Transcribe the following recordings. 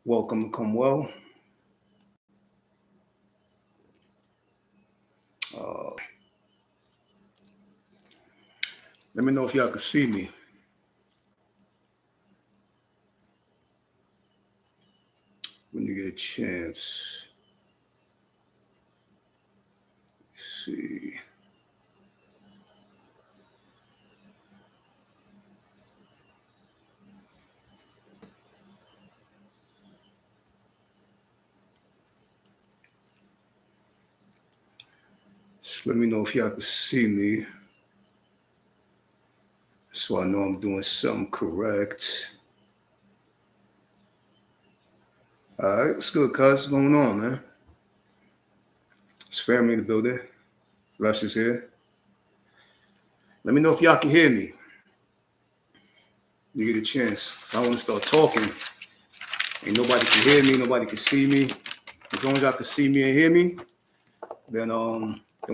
Welcome to Come Well. Uh, Let me know if y'all can see me. When you get a chance. Let's see. Just let me know if y'all can see me. So I know I'm doing something correct. Alright, what's good, cuz? What's going on, man? It's family in the building. Rush is here. Let me know if y'all can hear me. You get a chance. So I want to start talking. Ain't nobody can hear me, nobody can see me. As long as y'all can see me and hear me, then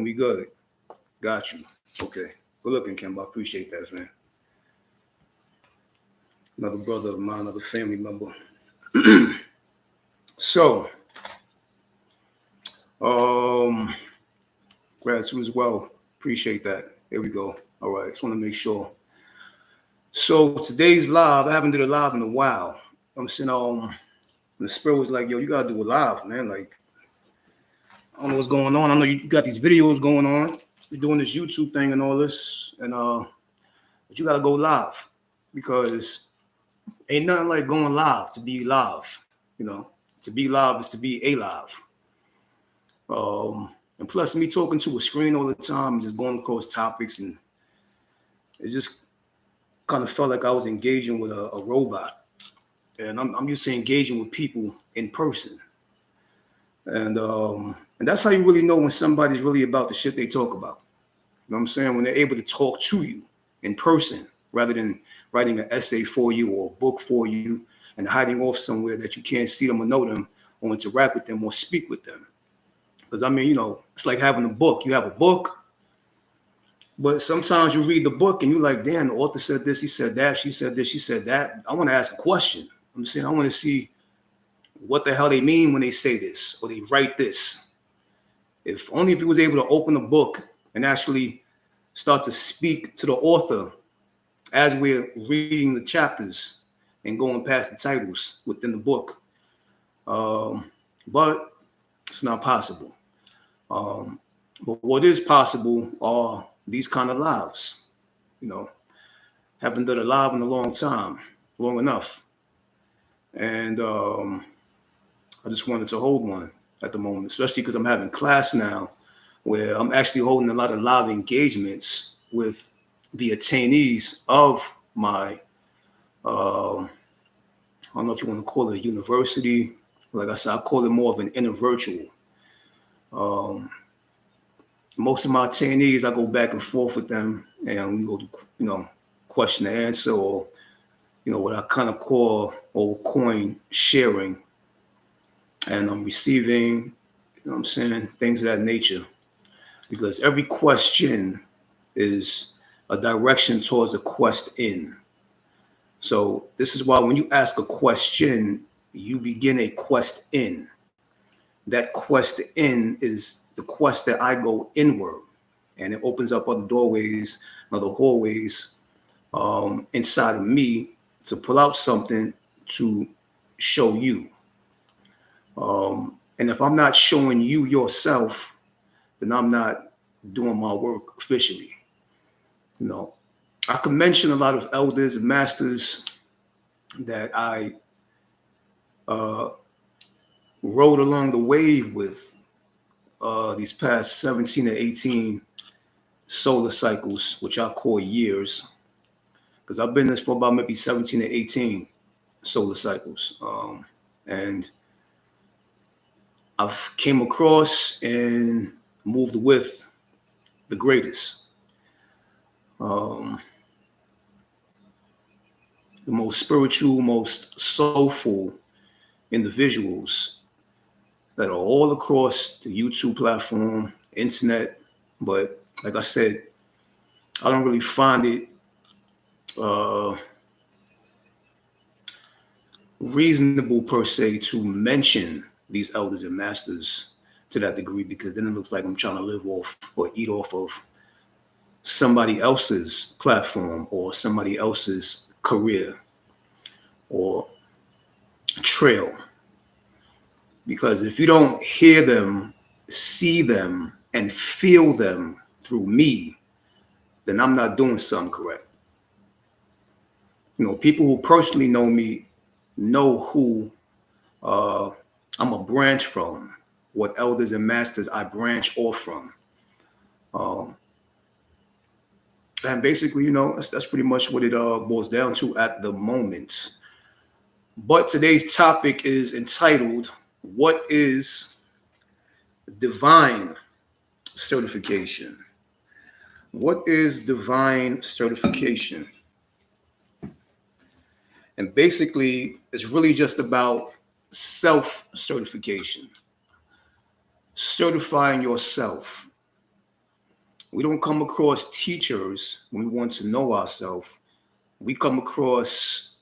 we good. Got you. Okay. Good looking, Kim. I appreciate that, man. Another brother of mine, another family member. So, gratitude as well. Appreciate that. There we go. All right. Just want to make sure. So today's live, I haven't did a live in a while. I'm saying, the spirit was like, yo, you gotta do a live, man. Like, I don't know what's going on. I know you got these videos going on. You're doing this YouTube thing and all this, and but you gotta go live because ain't nothing like going live to be live. You know, to be live is to be a live. And plus, me talking to a screen all the time and just going across topics, and it just kind of felt like I was engaging with a robot. And I'm used to engaging with people in person. And that's how you really know when somebody's really about the shit they talk about. You know what I'm saying? When they're able to talk to you in person rather than writing an essay for you or a book for you and hiding off somewhere that you can't see them or know them or interact with them or speak with them. Because I mean, it's like having a book. You have a book, but sometimes you read the book and you're like, damn, the author said this, he said that, she said this, she said that. I want to ask a question. I'm saying I want to see what the hell they mean when they say this or they write this. If only if you was able to open a book and actually start to speak to the author as we're reading the chapters and going past the titles within the book. But it's not possible. But what is possible are these kind of lives. You know, haven't done a live in a long time, long enough. And I just wanted to hold one at the moment, especially because I'm having class now where I'm actually holding a lot of live engagements with the attainees of my, I don't know if you want to call it a university. Like I said, I call it more of an inner virtual. Um, Most of my attainees, I go back and forth with them and we go to, question and answer or, what I kind of call or coin sharing. And I'm receiving, I'm saying, things of that nature. Because every question is a direction towards a quest in. So this is why when you ask a question, you begin a quest in. That quest in is the quest that I go inward, and it opens up other doorways, other hallways inside of me to pull out something to show you. And if I'm not showing you yourself, then I'm not doing my work officially. You know, I can mention a lot of elders and masters that I uh, rode along the wave with these past 17 or 18 solar cycles, which I call years, because I've been in this for about maybe 17 or 18 solar cycles. And I've came across and moved with the greatest, um, the most spiritual, most soulful individuals that are all across the YouTube platform, internet. But like I said, I don't really find it reasonable per se to mention these elders and masters to that degree, because then it looks like I'm trying to live off or eat off of somebody else's platform or somebody else's career or trail. Because if you don't hear them, see them, and feel them through me, then I'm not doing something correct. People who personally know me know who uh, I'm a branch from, what elders and masters I branch off from. Um, and basically, that's pretty much what it boils down to at the moment. But today's topic is entitled, What is Divine Certification? What is divine certification? And basically, it's really just about self certification, certifying yourself. We don't come across teachers when we want to know ourselves. We come across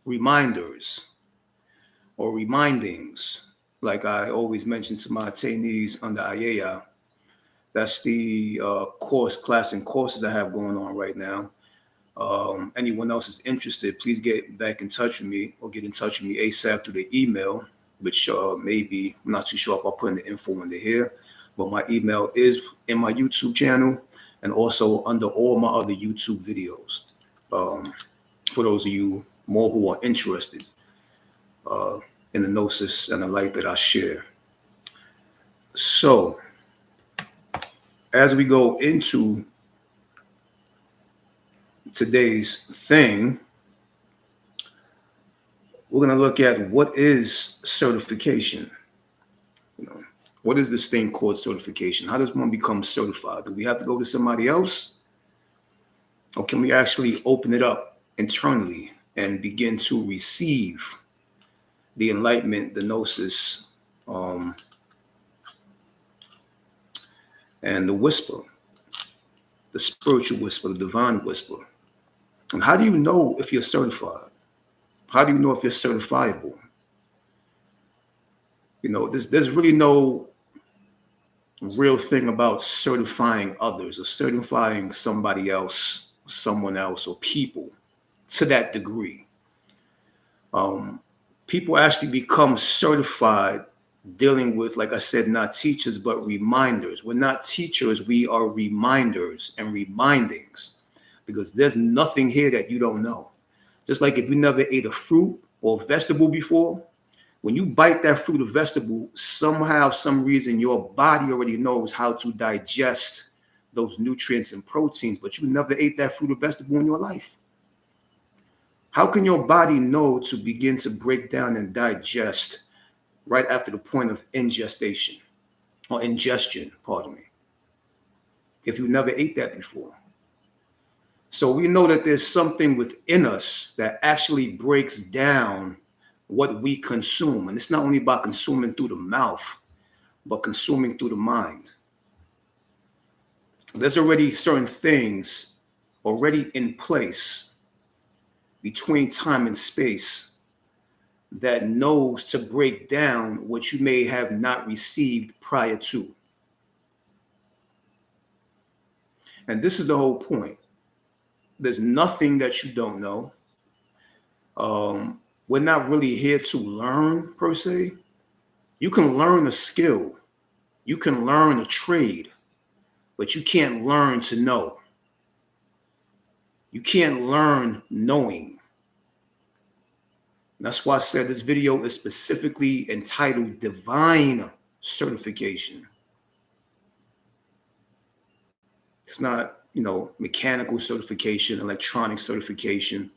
reminders or remindings, like I always mention to my attainees under a.a.a.y.a. That's the class and courses I have going on right now. Anyone else is interested, please get back in touch with me or get in touch with me ASAP through the email, which maybe, I'm not too sure if I'll put in the info under here, but my email is in my YouTube channel and also under all my other YouTube videos. For those of you more who are interested in the gnosis and the light that I share. So, as we go into today's thing, we're going to look at what is certification. What is this thing called certification? How does one become certified? Do we have to go to somebody else? Or can we actually open it up internally and begin to receive the enlightenment, the gnosis, and the whisper, the spiritual whisper, the divine whisper? And how do you know if you're certified? How do you know if you're certifiable? There's really no real thing about certifying others or certifying somebody else, someone else, or people to that degree. People actually become certified dealing with, like I said, not teachers, but reminders. We're not teachers, we are reminders and remindings, because there's nothing here that you don't know. Just like if you never ate a fruit or vegetable before, when you bite that fruit or vegetable, somehow, some reason, your body already knows how to digest those nutrients and proteins, but you never ate that fruit or vegetable in your life. How can your body know to begin to break down and digest right after the point of ingestion, pardon me, if you never ate that before? So we know that there's something within us that actually breaks down what we consume. And it's not only about consuming through the mouth, but consuming through the mind. There's already certain things already in place between time and space that knows to break down what you may have not received prior to. And this is the whole point. There's nothing that you don't know. We're not really here to learn per se. You can learn a skill, you can learn a trade, but you can't learn to know. You can't learn knowing. That's why I said this video is specifically entitled Divine Certification. It's not, mechanical certification, electronic certification,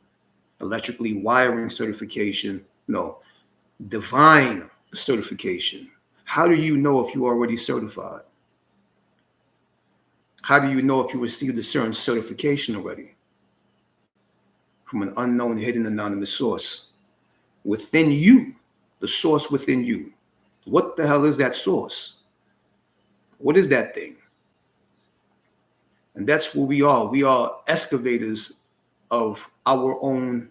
electrically wiring certification. No, divine certification. How do you know if you're already certified? How do you know if you received a certain certification already? From an unknown, hidden, anonymous source within you, the source within you. What the hell is that source? What is that thing? And that's what we are. We are excavators of our own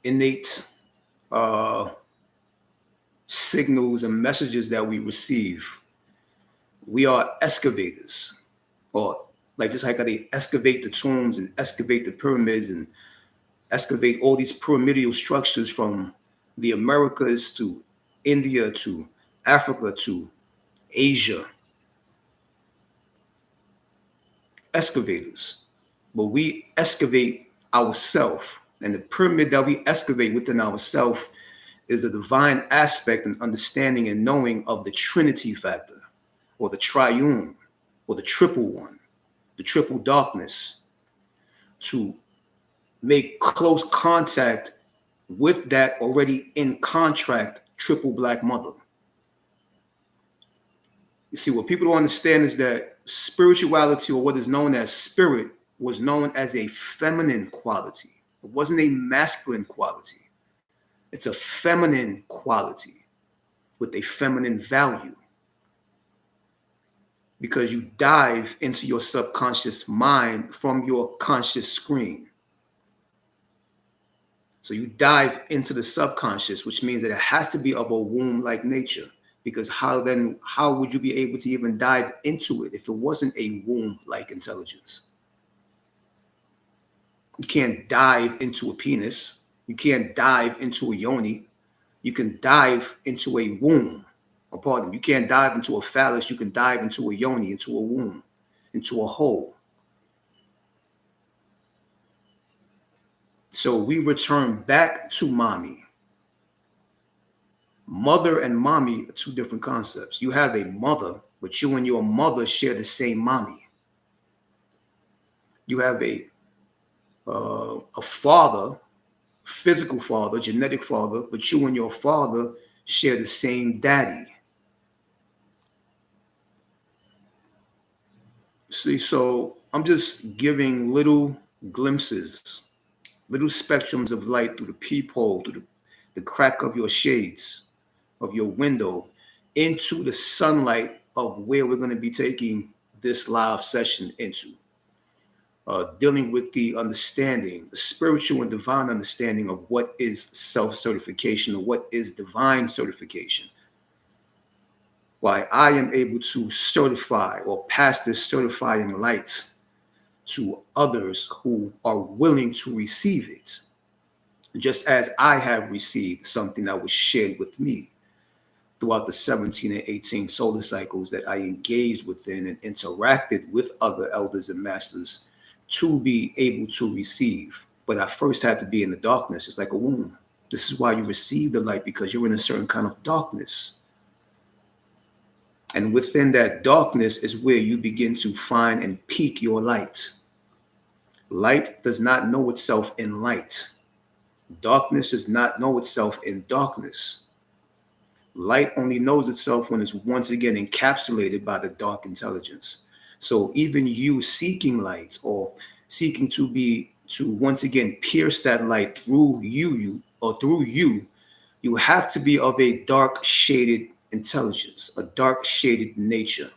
innate uh, signals and messages that we receive. We are excavators, or like just like how they excavate the tombs and excavate the pyramids and excavate all these pyramidal structures from the Americas to India to Africa to Asia. Excavators. But we excavate ourselves. And the pyramid that we excavate within ourselves is the divine aspect and understanding and knowing of the Trinity factor, or the triune, or the triple one, the triple darkness, to make close contact with that already in contract triple black mother. You see, what people don't understand is that spirituality, or what is known as spirit, was known as a feminine quality. It wasn't a masculine quality. It's a feminine quality with a feminine value, because you dive into your subconscious mind from your conscious screen. So you dive into the subconscious, which means that it has to be of a womb-like nature. Because how would you be able to even dive into it if it wasn't a womb-like intelligence? You can't dive into a penis. You can't dive into a yoni. You can dive into a womb. Or pardon, you can't dive into a phallus. You can dive into a yoni, into a womb, into a hole. So we return back to mommy. Mother and mommy are two different concepts. You have a mother, but you and your mother share the same mommy. You have a father, physical father, genetic father, but you and your father share the same daddy. See, so I'm just giving little glimpses, little spectrums of light through the peephole, through the crack of your shades, of your window, into the sunlight of where we're going to be taking this live session into. Dealing with the understanding, the spiritual and divine understanding of what is self-certification, or what is divine certification. Why I am able to certify or pass this certifying light to others who are willing to receive it, just as I have received something that was shared with me throughout the 17 and 18 solar cycles that I engaged within and interacted with other elders and masters to be able to receive. But I first had to be in the darkness. It's like a womb. This is why you receive the light, because you're in a certain kind of darkness. And within that darkness is where you begin to find and peak your light. Light does not know itself in light. Darkness does not know itself in darkness. Light only knows itself when it's once again encapsulated by the dark intelligence. So even you seeking light, or seeking to once again pierce that light through you, you have to be of a dark shaded intelligence, a dark shaded nature.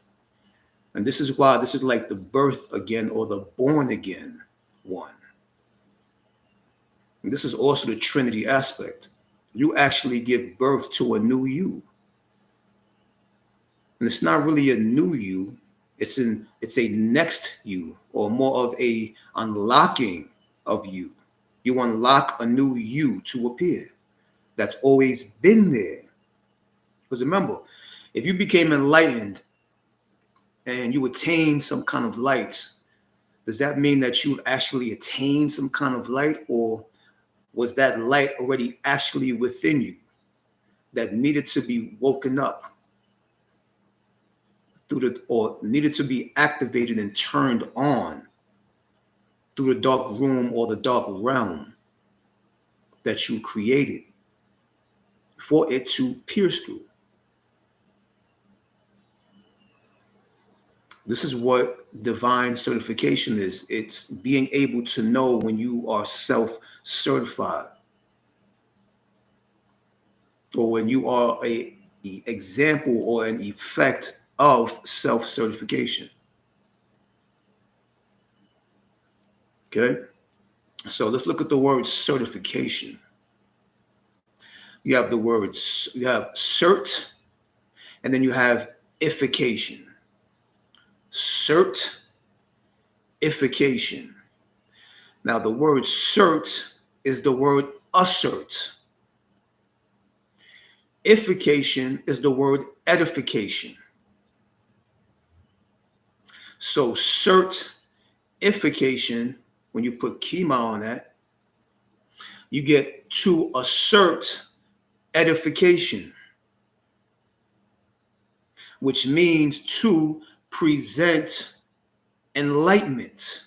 And this is why this is like the birth again, or the born again one. And this is also the Trinity aspect. You actually give birth to a new you. And it's not really a new you, it's a next you, or more of a unlocking of you. You unlock a new you to appear that's always been there. Because remember, if you became enlightened and you attained some kind of light, does that mean that you've actually attained some kind of light, or was that light already actually within you that needed to be woken up or needed to be activated and turned on through the dark room or the dark realm that you created for it to pierce through? This is what divine certification is. It's being able to know when you are self-certified, or when you are a example or an effect of self-certification. Okay, so let's look at the word certification. You have the words, you have cert, and then you have ification. Certification. Now, the word cert is the word assert. Ification is the word edification. So, certification, when you put kima on that, you get to assert edification, which means to present enlightenment.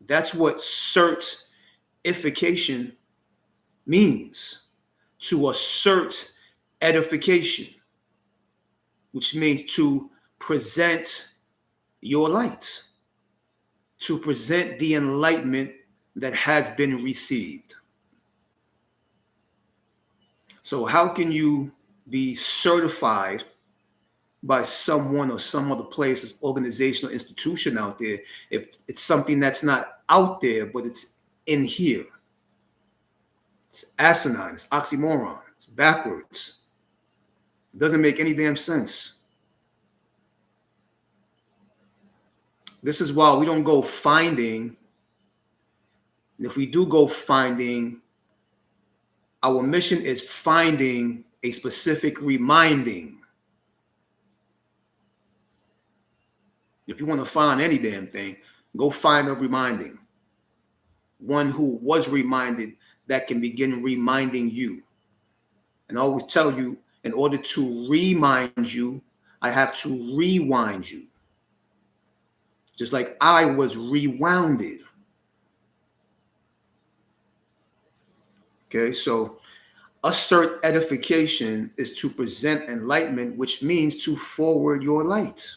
That's what certification means, to assert edification, which means to present your light, to present the enlightenment that has been received. So, how can you be certified by someone or some other place, organizational institution out there, if it's something that's not out there, but it's in here? It's asinine, it's oxymoron, it's backwards. It doesn't make any damn sense. This is why we don't go finding. And if we do go finding, our mission is finding a specific reminding. If you want to find any damn thing, go find a reminding. One who was reminded that can begin reminding you. And I always tell you, in order to remind you, I have to rewind you. Just like I was rewounded. Okay, so assert edification is to present enlightenment, which means to forward your light.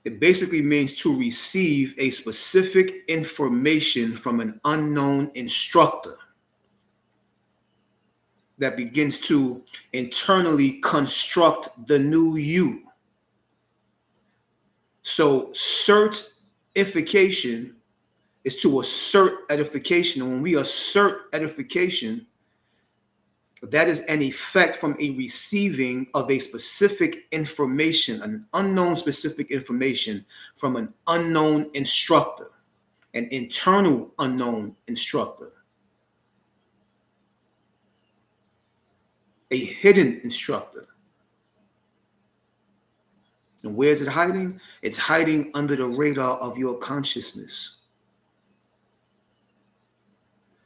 It basically means to receive a specific information from an unknown instructor that begins to internally construct the new you. So certification is to assert edification. And when we assert edification, that is an effect from a receiving of a specific information, an unknown specific information from an unknown instructor, an internal unknown instructor, a hidden instructor. And where is it hiding? It's hiding under the radar of your consciousness.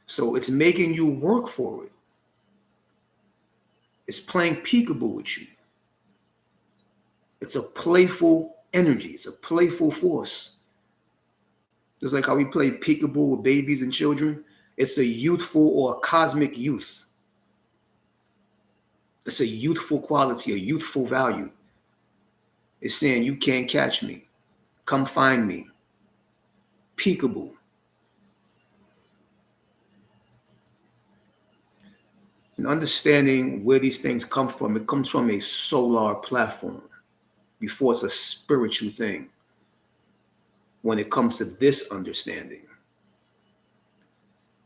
So it's making you work for it. It's playing peekaboo with you. It's a playful energy. It's a playful force. Just like how we play peekaboo with babies and children. It's a youthful or a cosmic youth. It's a youthful quality, a youthful value. It's saying, you can't catch me. Come find me. Peekaboo. And understanding where these things come from, it comes from a solar platform before it's a spiritual thing. When it comes to this understanding.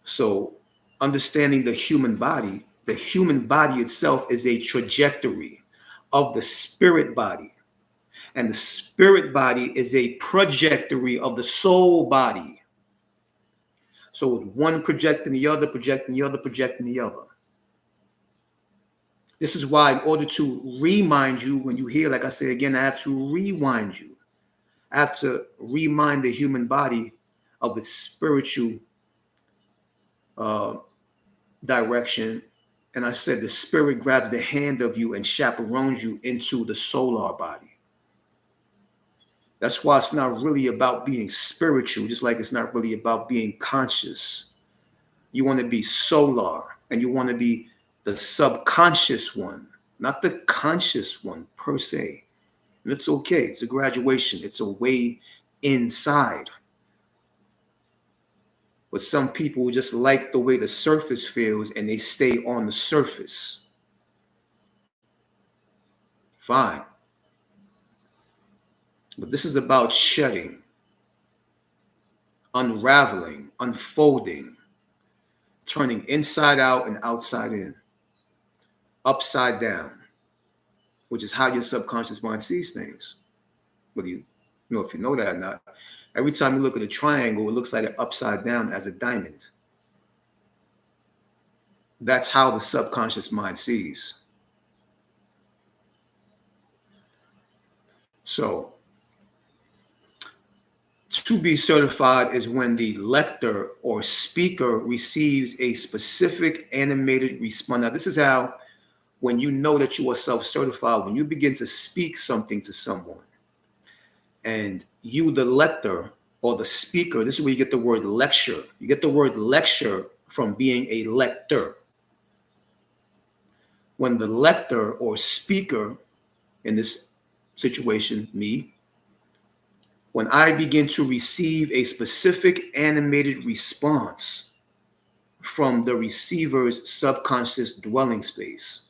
So understanding the human body itself is a trajectory of the spirit body. And the spirit body is a trajectory of the soul body. So one projecting the other, projecting the other, projecting the other. This is why in order to remind you, when you hear, like I say again, I have to rewind you. I have to remind the human body of its spiritual direction. And I said the spirit grabs the hand of you and chaperones you into the solar body. That's why it's not really about being spiritual, just like it's not really about being conscious. You want to be solar, and you want to be the subconscious one, not the conscious one per se. And it's okay. It's a graduation. It's a way inside. But some people just like the way the surface feels and they stay on the surface. Fine. But this is about shedding, unraveling, unfolding, turning inside out and outside in, upside down, which is how your subconscious mind sees things. Whether you know if you know that or not. Every time you look at a triangle, it looks like an upside down as a diamond. That's how the subconscious mind sees. So, to be certified is when the lector or speaker receives a specific animated response. Now, this is how, when you know that you are self-certified, when you begin to speak something to someone, and you, the lector or the speaker, this is where you get the word lecture. You get the word lecture from being a lector. When the lector or speaker, in this situation, me, when I begin to receive a specific animated response from the receiver's subconscious dwelling space,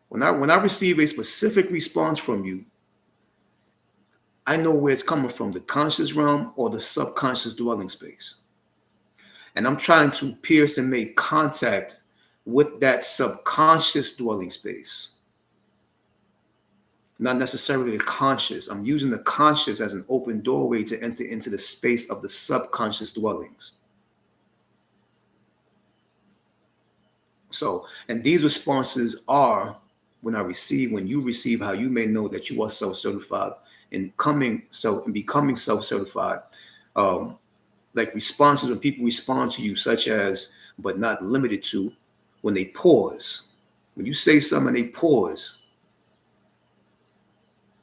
when I receive a specific response from you, I know where it's coming from, the conscious realm or the subconscious dwelling space. And I'm trying to pierce and make contact with that subconscious dwelling space. Not necessarily the conscious. I'm using the conscious as an open doorway to enter into the space of the subconscious dwellings. So, and these responses are when you receive, how you may know that you are self-certified and becoming self-certified. Like responses when people respond to you, such as, but not limited to, when they pause. When you say something, they pause.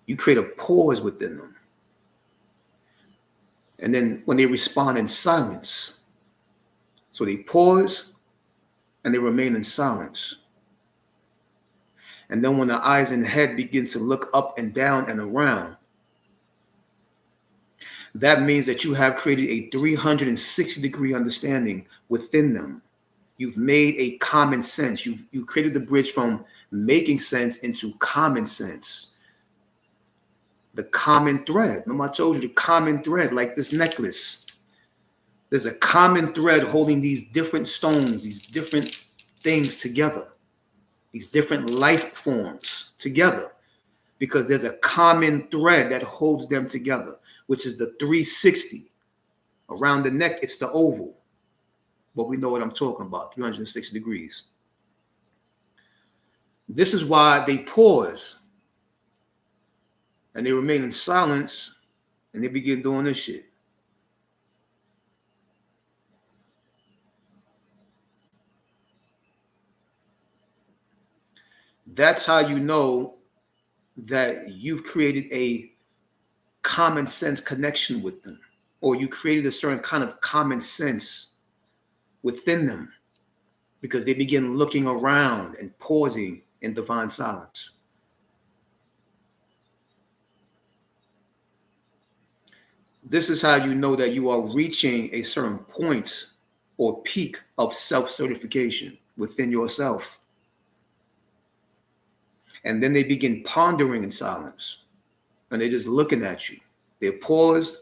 You create a pause within them. And then when they respond in silence, so they pause and they remain in silence. And then when the eyes and head begin to look up and down and around, that means that you have created a 360-degree understanding within them. You've made a common sense. You created the bridge from making sense into common sense. The common thread. Remember I told you the common thread, like this necklace. There's a common thread holding these different stones, these different things together, these different life forms together, because there's a common thread that holds them together, which is the 360. Around the neck, it's the oval. But we know what I'm talking about, 360 degrees. This is why they pause and they remain in silence and they begin doing this shit. That's how you know that you've created a common sense connection with them, or you created a certain kind of common sense within them, because they begin looking around and pausing in divine silence. This is how you know that you are reaching a certain point or peak of self-certification within yourself. And then they begin pondering in silence, and they're just looking at you. They're paused,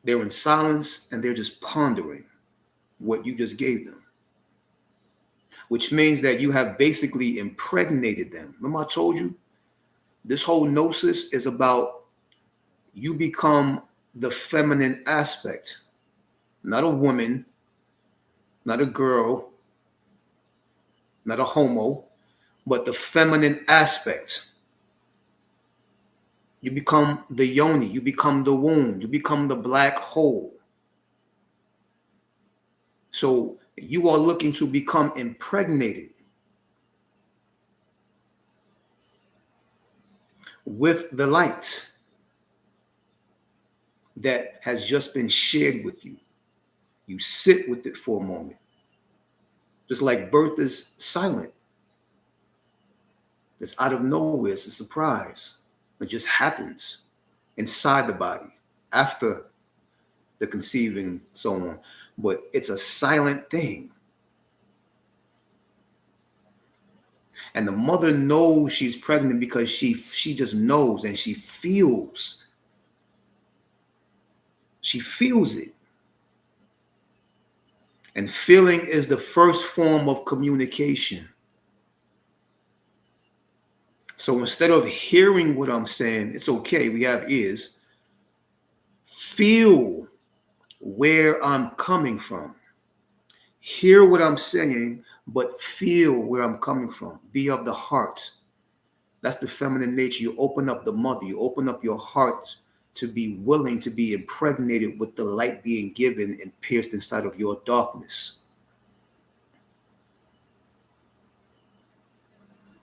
they're in silence, and they're just pondering what you just gave them, which means that you have basically impregnated them. Remember I told you, this whole gnosis is about you become the feminine aspect, not a woman, not a girl, not a homo, but the feminine aspect. You become the yoni, you become the womb, you become the black hole. So you are looking to become impregnated with the light that has just been shared with you. You sit with it for a moment. Just like birth is silent. It's out of nowhere. It's a surprise. It just happens inside the body after the conceiving and so on. But it's a silent thing. And the mother knows she's pregnant because she just knows and she feels. She feels it. And feeling is the first form of communication. So instead of hearing what I'm saying, it's okay, we have ears. Feel where I'm coming from. Hear what I'm saying, but feel where I'm coming from. Be of the heart. That's the feminine nature. You open up the mother, you open up your heart to be willing to be impregnated with the light being given and pierced inside of your darkness.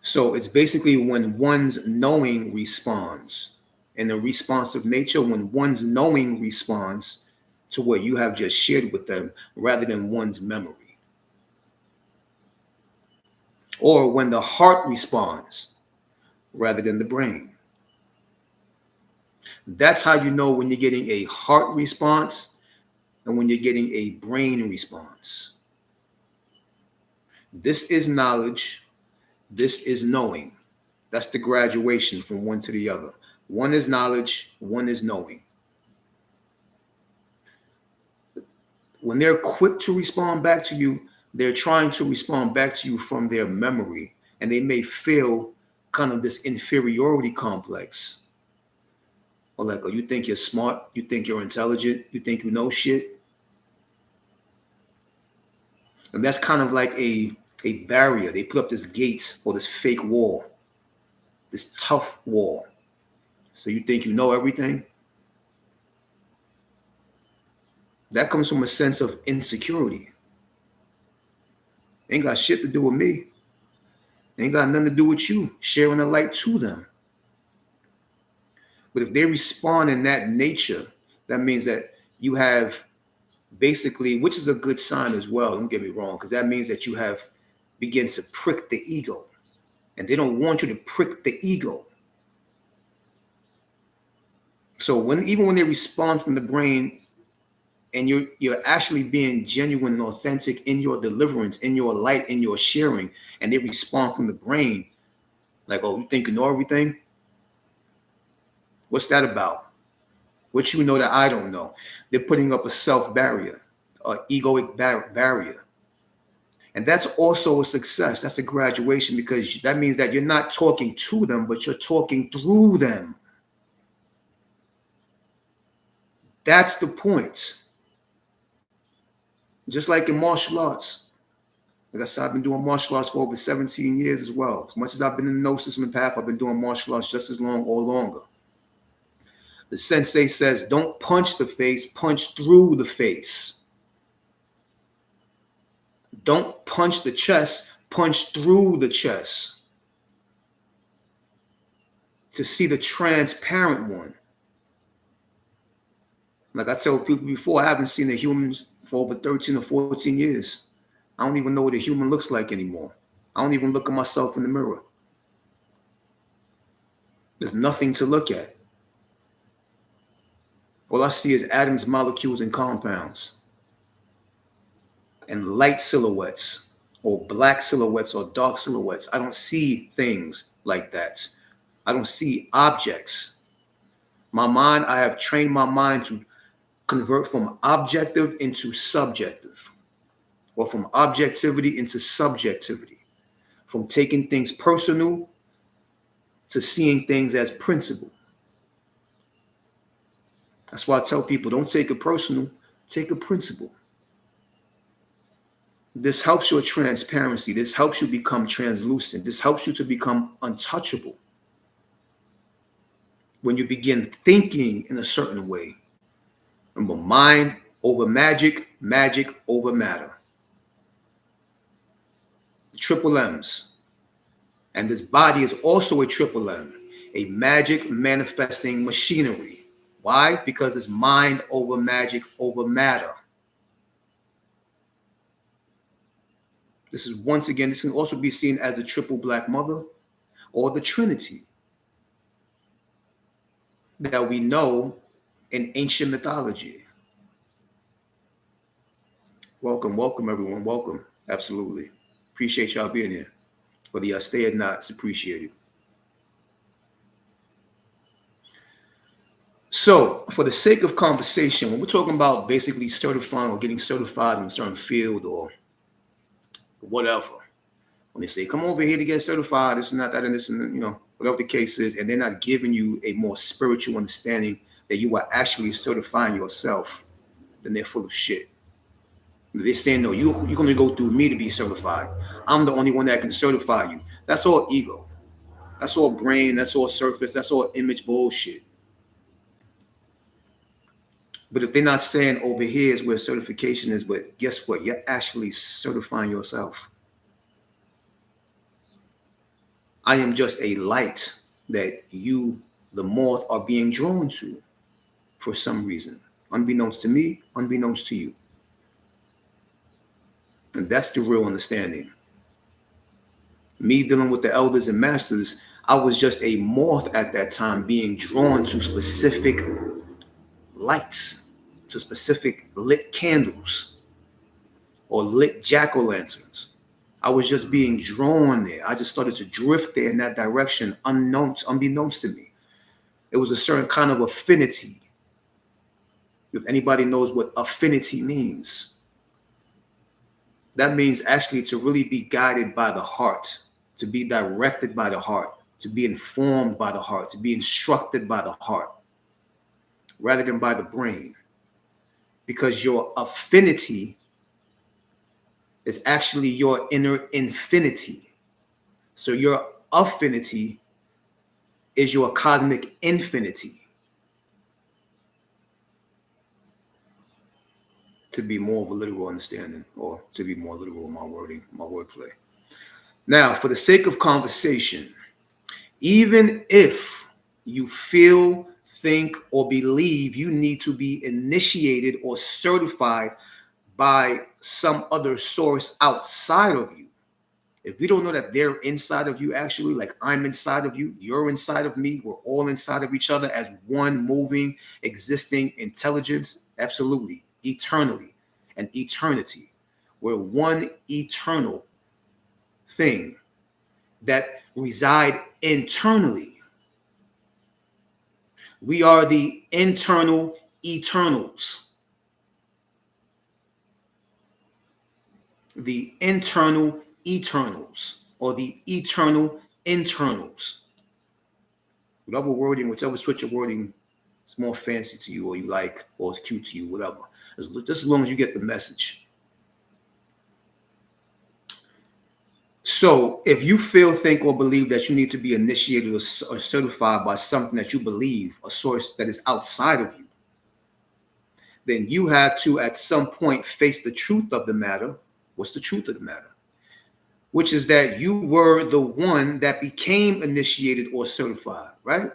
So it's basically when one's knowing responds. In a responsive nature, when one's knowing responds to what you have just shared with them rather than one's memory. Or when the heart responds rather than the brain. That's how you know when you're getting a heart response and when you're getting a brain response. This is knowledge. This is knowing. That's the graduation from one to the other. One is knowledge, one is knowing. When they're quick to respond back to you, they're trying to respond back to you from their memory, and they may feel kind of this inferiority complex. Or like, oh, you think you're smart, you think you're intelligent, you think you know shit. And that's kind of like a barrier. They put up this gate or this fake wall, this tough wall. So you think you know everything? That comes from a sense of insecurity. Ain't got shit to do with me. Ain't got nothing to do with you sharing the light to them. But if they respond in that nature, that means that you have basically, which is a good sign as well, don't get me wrong, because that means that you have begin to prick the ego. And they don't want you to prick the ego. So even when they respond from the brain, and you're actually being genuine and authentic in your deliverance, in your light, in your sharing, and they respond from the brain, like, oh, you think you know everything? What's that about? What you know that I don't know? They're putting up a self barrier, an egoic barrier. And that's also a success. That's a graduation, because that means that you're not talking to them, but you're talking through them. That's the point. Just like in martial arts. Like I said, I've been doing martial arts for over 17 years as well. As much as I've been in the no system path, I've been doing martial arts just as long or longer. The sensei says, don't punch the face, punch through the face. Don't punch the chest, punch through the chest. To see the transparent one. Like I tell people before, I haven't seen a human for over 13 or 14 years. I don't even know what a human looks like anymore. I don't even look at myself in the mirror. There's nothing to look at. All I see is atoms, molecules, and compounds. And light silhouettes, or black silhouettes, or dark silhouettes. I don't see things like that. I don't see objects. My mind, I have trained my mind to convert from objective into subjective, or from objectivity into subjectivity, from taking things personal to seeing things as principle. That's why I tell people, don't take it personal, take a principle. This helps your transparency. This helps you become translucent. This helps you to become untouchable. When you begin thinking in a certain way, remember, mind over magic, magic over matter. Triple M's. And this body is also a triple M, a magic manifesting machinery. Why? Because it's mind over magic over matter. This is, once again, this can also be seen as the triple black mother or the Trinity that we know in ancient mythology. Welcome, welcome, everyone. Welcome. Absolutely. Appreciate y'all being here. Whether y'all stay or not, it's appreciated. So, for the sake of conversation, when we're talking about basically certifying or getting certified in a certain field or whatever, when they say, come over here to get certified, this and that, and this, and whatever the case is, and they're not giving you a more spiritual understanding that you are actually certifying yourself, then they're full of shit. They're saying, no, you're going to go through me to be certified. I'm the only one that can certify you. That's all ego. That's all brain. That's all surface. That's all image bullshit. But if they're not saying over here is where certification is, but guess what? You're actually certifying yourself. I am just a light that you, the moth, are being drawn to for some reason. Unbeknownst to me, unbeknownst to you. And that's the real understanding. Me dealing with the elders and masters, I was just a moth at that time being drawn to specific lights, to specific lit candles or lit jack-o'-lanterns. I was just being drawn there. I just started to drift there in that direction, unbeknownst to me. It was a certain kind of affinity. If anybody knows what affinity means, that means actually to really be guided by the heart, to be directed by the heart, to be informed by the heart, to be instructed by the heart, rather than by the brain. Because your affinity is actually your inner infinity. So your affinity is your cosmic infinity. To be more of a literal understanding, or to be more literal in my wording, my wordplay. Now, for the sake of conversation, even if you feel, think, or believe you need to be initiated or certified by some other source outside of you, if you don't know that they're inside of you, actually, like I'm inside of you, you're inside of me, we're all inside of each other as one moving, existing intelligence, absolutely, eternally, and eternity. We're one eternal thing that reside internally. We are the internal eternals. The internal eternals, or the eternal internals. Whatever wording, whichever switch of wording is more fancy to you, or you like, or it's cute to you, whatever. Just as long as you get the message. So if you feel, think, or believe that you need to be initiated or certified by something that you believe, a source that is outside of you, then you have to at some point face the truth of the matter. What's the truth of the matter? Which is that you were the one that became initiated or certified, right?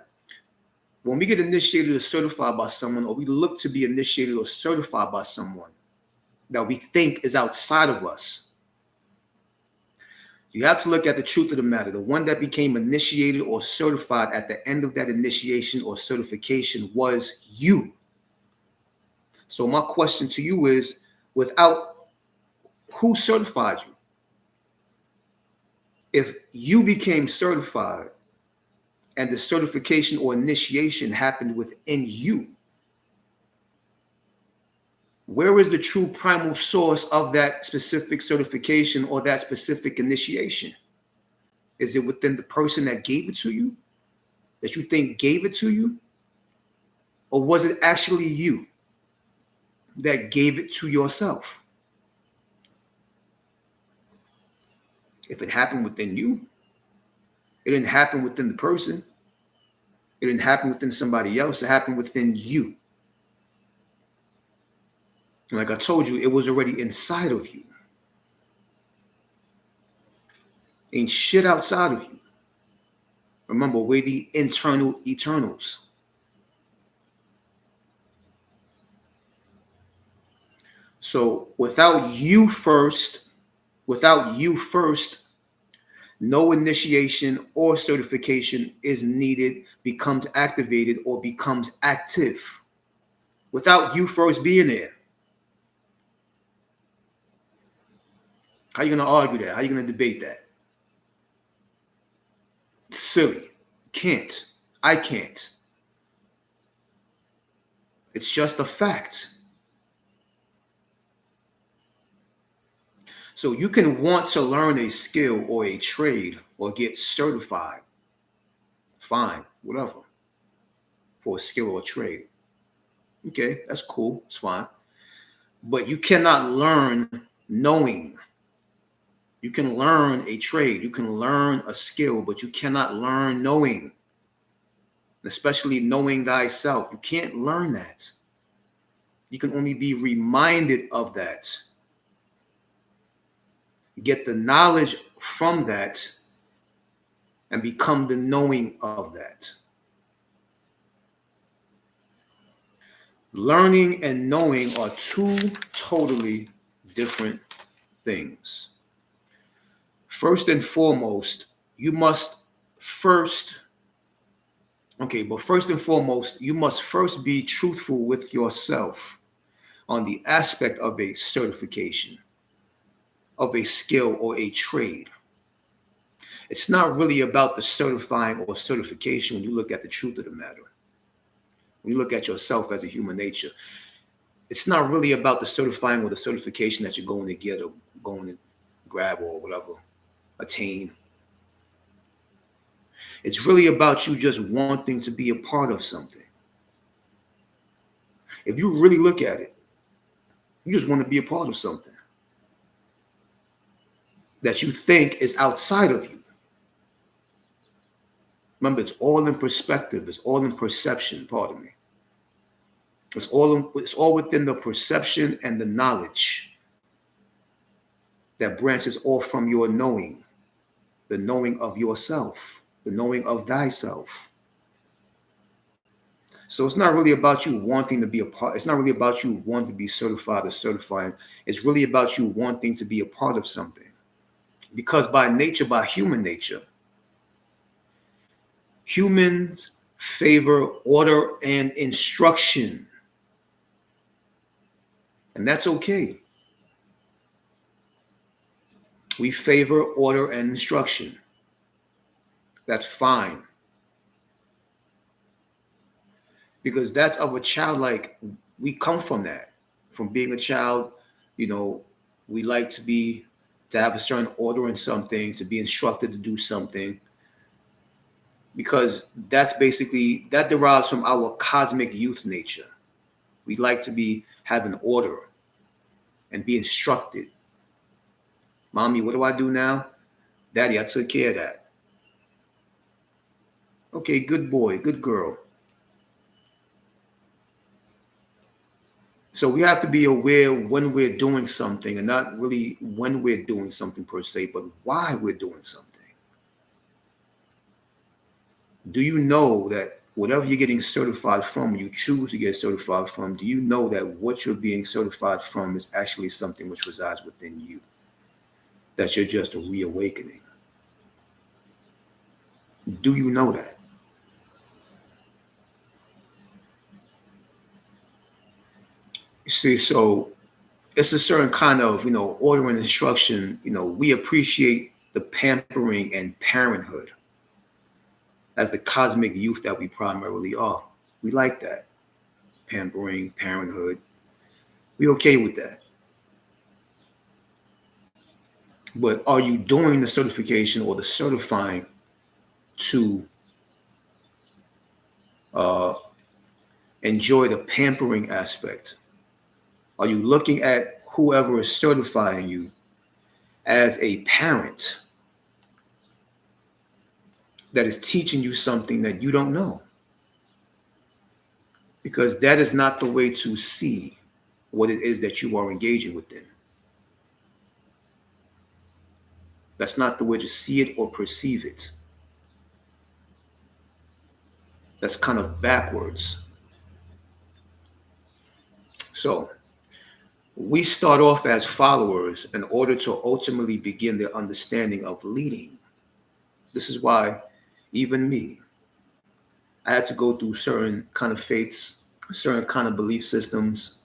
When we get initiated or certified by someone, or we look to be initiated or certified by someone that we think is outside of us, you have to look at the truth of the matter. The one that became initiated or certified at the end of that initiation or certification was you. So my question to you is, without who certified you? If you became certified and the certification or initiation happened within you, where is the true primal source of that specific certification or that specific initiation? Is it within the person that gave it to you, that you think gave it to you? Or was it actually you that gave it to yourself? If it happened within you, it didn't happen within the person. It didn't happen within somebody else. It happened within you. And like I told you, it was already inside of you. Ain't shit outside of you. Remember, we're the internal eternals. So without you first, no initiation or certification is needed, becomes activated, or becomes active. Without you first being there. How are you going to argue that? How are you going to debate that? It's silly. Can't. I can't. It's just a fact. So you can want to learn a skill or a trade or get certified, fine, whatever, for a skill or a trade. Okay, that's cool. It's fine. But you cannot learn knowing. You can learn a trade, you can learn a skill, but you cannot learn knowing, especially knowing thyself. You can't learn that. You can only be reminded of that, get the knowledge from that, and become the knowing of that. Learning and knowing are two totally different things. First and foremost, you must first, okay, but first and foremost, you must first be truthful with yourself on the aspect of a certification, of a skill or a trade. It's not really about the certifying or certification when you look at the truth of the matter. When you look at yourself as a human nature, it's not really about the certifying or the certification that you're going to get or going to grab or whatever, attain. It's really about you just wanting to be a part of something. If you really look at it, you just want to be a part of something that you think is outside of you. Remember, it's all in perspective. It's all in perception. Pardon me. It's all within the perception and the knowledge that branches off from your knowing, the knowing of yourself, the knowing of thyself. So it's not really about you wanting to be a part. It's not really about you wanting to be certified or certifying. It's really about you wanting to be a part of something. Because by nature, by human nature, humans favor order and instruction. And that's okay. We favor order and instruction. That's fine. Because that's of a child, like we come from that. From being a child, you know, we like to have a certain order in something, to be instructed to do something. Because that's basically, that derives from our cosmic youth nature. We like to be having order and be instructed. Mommy, what do I do now? Daddy, I took care of that. Okay, good boy, good girl. So we have to be aware when we're doing something, and not really when we're doing something per se, but why we're doing something. Do you know that whatever you're getting certified from, you choose to get certified from, do you know that what you're being certified from is actually something which resides within you? That you're just a reawakening. Do you know that? You see, so it's a certain kind of, order and instruction. We appreciate the pampering and parenthood as the cosmic youth that we primarily are. We like that. Pampering, parenthood. We okay with that. But are you doing the certification or the certifying to uh, enjoy the pampering aspect? Are you looking at whoever is certifying you as a parent that is teaching you something that you don't know? Because that is not the way to see what it is that you are engaging within. That's not the way to see it or perceive it. That's kind of backwards. So we start off as followers in order to ultimately begin the understanding of leading. This is why even me, I had to go through certain kind of faiths, certain kind of belief systems,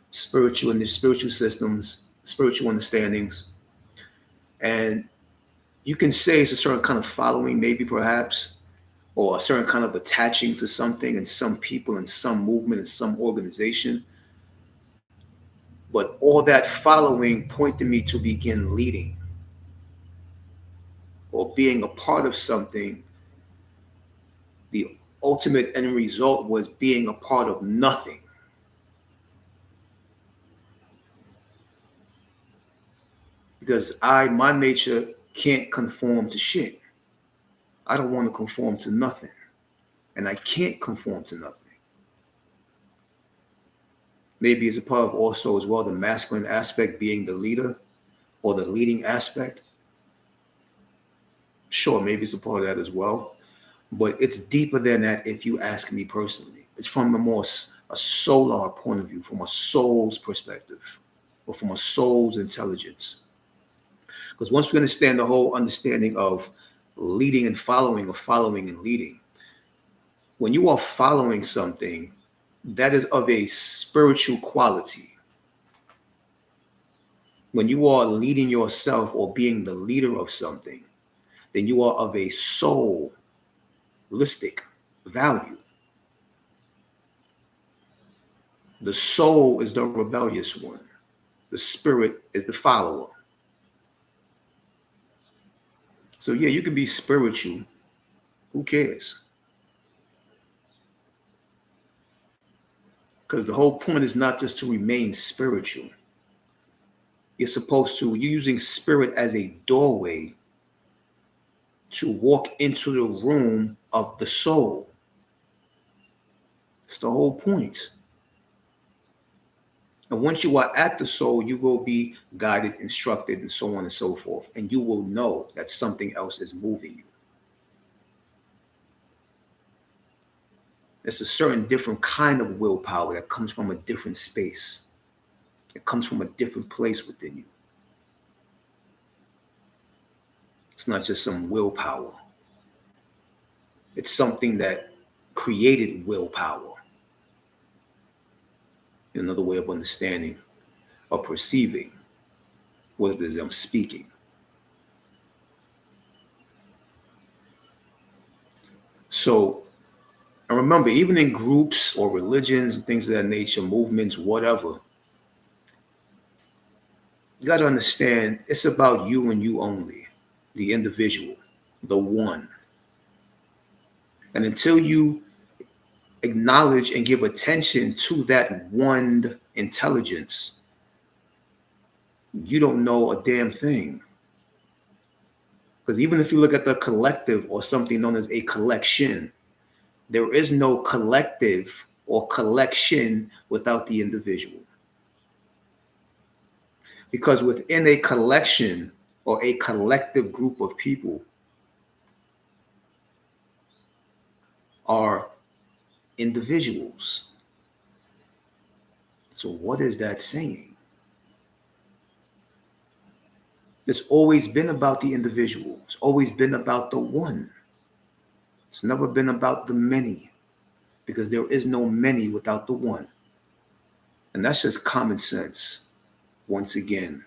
spiritual systems, spiritual understandings. And you can say it's a certain kind of following, maybe perhaps, or a certain kind of attaching to something and some people and some movement and some organization. But all that following pointed me to begin leading or being a part of something. The ultimate end result was being a part of nothing. Because my nature can't conform to shit. I don't want to conform to nothing. And I can't conform to nothing. Maybe it's a part of also as well the masculine aspect being the leader or the leading aspect. Sure, maybe it's a part of that as well. But it's deeper than that if you ask me personally. It's from a solar point of view, from a soul's perspective, or from a soul's intelligence. Because once we understand the whole understanding of leading and following, or following and leading, when you are following something that is of a spiritual quality, when you are leading yourself or being the leader of something, then you are of a soulistic value. The soul is the rebellious one. The spirit is the follower. So yeah, you can be spiritual. Who cares? Because the whole point is not just to remain spiritual. You're using spirit as a doorway to walk into the room of the soul. It's the whole point. And once you are at the soul, you will be guided, instructed, and so on and so forth. And you will know that something else is moving you. It's a certain different kind of willpower that comes from a different space. It comes from a different place within you. It's not just some willpower. It's something that created willpower. Another way of understanding or perceiving what it is I'm speaking. So, and remember, even in groups or religions and things of that nature, movements, whatever, you got to understand it's about you and you only, the individual, the one. And until you acknowledge and give attention to that one intelligence, you don't know a damn thing. Because even if you look at the collective or something known as a collection, there is no collective or collection without the individual. Because within a collection or a collective group of people are individuals. So what is that saying? It's always been about the individual. It's always been about the one. It's never been about the many, because there is no many without the one. And that's just common sense, once again.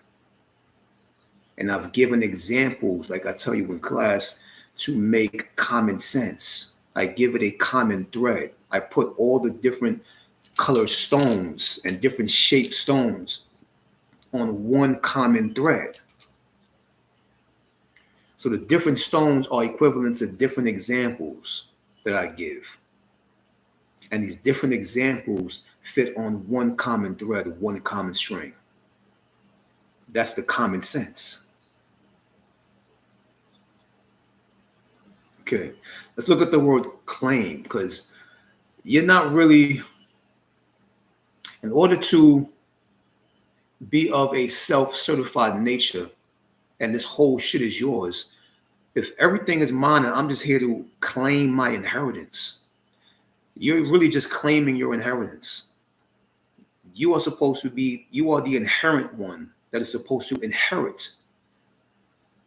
And I've given examples, like I tell you in class, to make common sense. I give it a common thread. I put all the different color stones and different shaped stones on one common thread. So the different stones are equivalent to different examples that I give. And these different examples fit on one common thread, one common string. That's the common sense. Okay, let's look at the word claim, because you're not really, in order to be of a self-certified nature, and this whole shit is yours, if everything is mine and I'm just here to claim my inheritance, you're really just claiming your inheritance. You are the inherent one that is supposed to inherit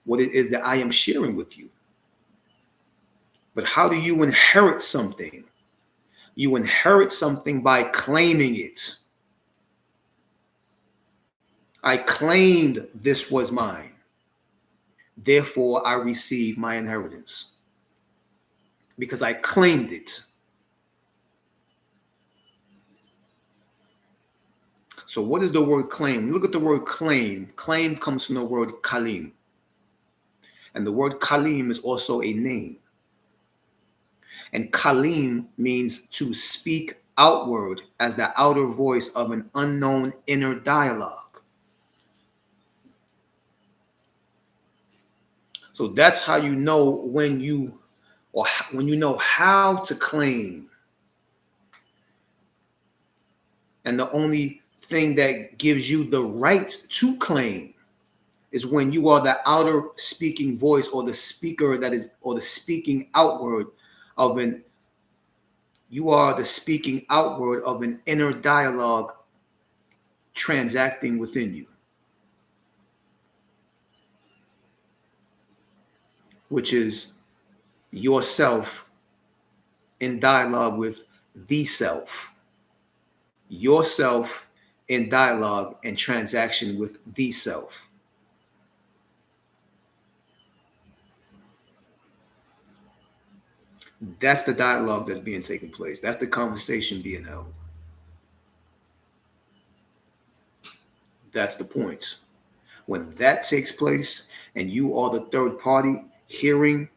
what it is that I am sharing with you. But how do you inherit something? You inherit something by claiming it. I claimed this was mine. Therefore, I receive my inheritance. because I claimed it. So what is the word claim? Look at the word claim. Claim comes from the word kalim. And the word kalim is also a name. And kalim means to speak outward as the outer voice of an unknown inner dialogue. So that's how you know when you know how to claim. And the only thing that gives you the right to claim is when you are the outer speaking voice, or the speaker that is, or the speaking outward of an, you are the speaking outward of an inner dialogue transacting within you, which is yourself in dialogue with the self, yourself in dialogue and transaction with the self. That's the dialogue that's being taken place. That's the conversation being held. That's the point. When that takes place and you are the third party hearing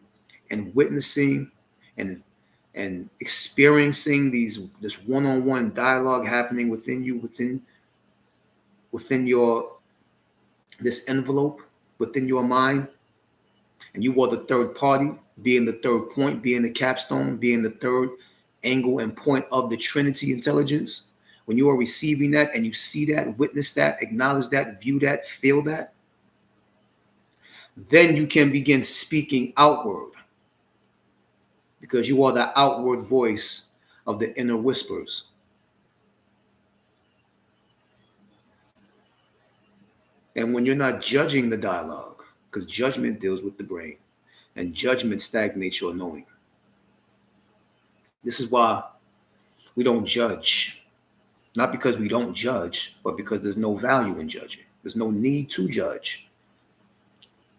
and witnessing and experiencing this one-on-one dialogue happening within you, within your this envelope, within your mind, and you are the third party, being the third point, being the capstone, being the third angle and point of the Trinity intelligence. When you are receiving that and you see that, witness that, acknowledge that, view that, feel that, then you can begin speaking outward, because you are the outward voice of the inner whispers. And when you're not judging the dialogue, because judgment deals with the brain, and judgment stagnates your knowing. This is why we don't judge. Not because we don't judge, but because there's no value in judging. There's no need to judge.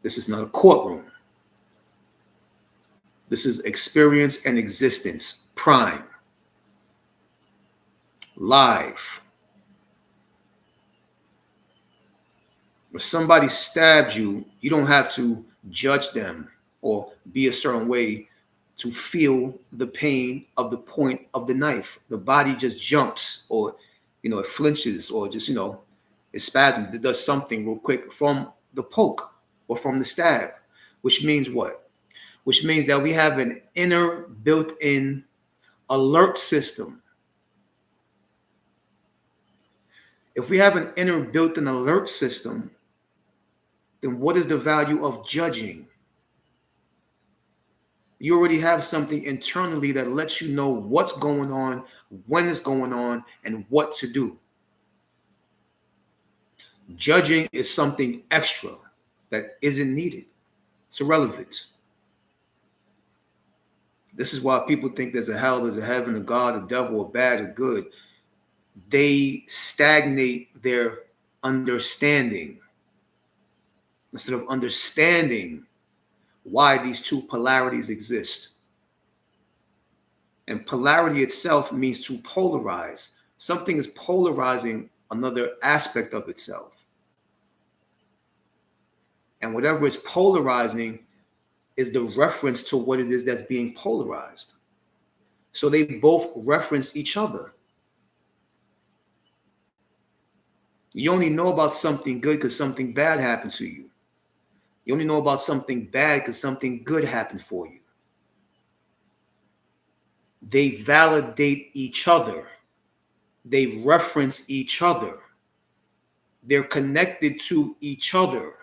This is not a courtroom. This is experience and existence, prime, live. If somebody stabs you, you don't have to judge them or be a certain way to feel the pain of the point of the knife. The body just jumps, or it flinches, or just it spasms. It does something real quick from the poke or from the stab, which means what? Which means that we have an inner built-in alert system. If we have an inner built-in alert system, then what is the value of judging? You already have something internally that lets you know what's going on, when it's going on, and what to do. Judging is something extra that isn't needed. It's irrelevant. This is why people think there's a hell, there's a heaven, a God, a devil, a bad, a good. They stagnate their understanding instead of understanding why these two polarities exist. And polarity itself means to polarize. Something is polarizing another aspect of itself. And whatever is polarizing is the reference to what it is that's being polarized. So they both reference each other. You only know about something good because something bad happened to you. You only know about something bad because something good happened for you. They validate each other. They reference each other. They're connected to each other.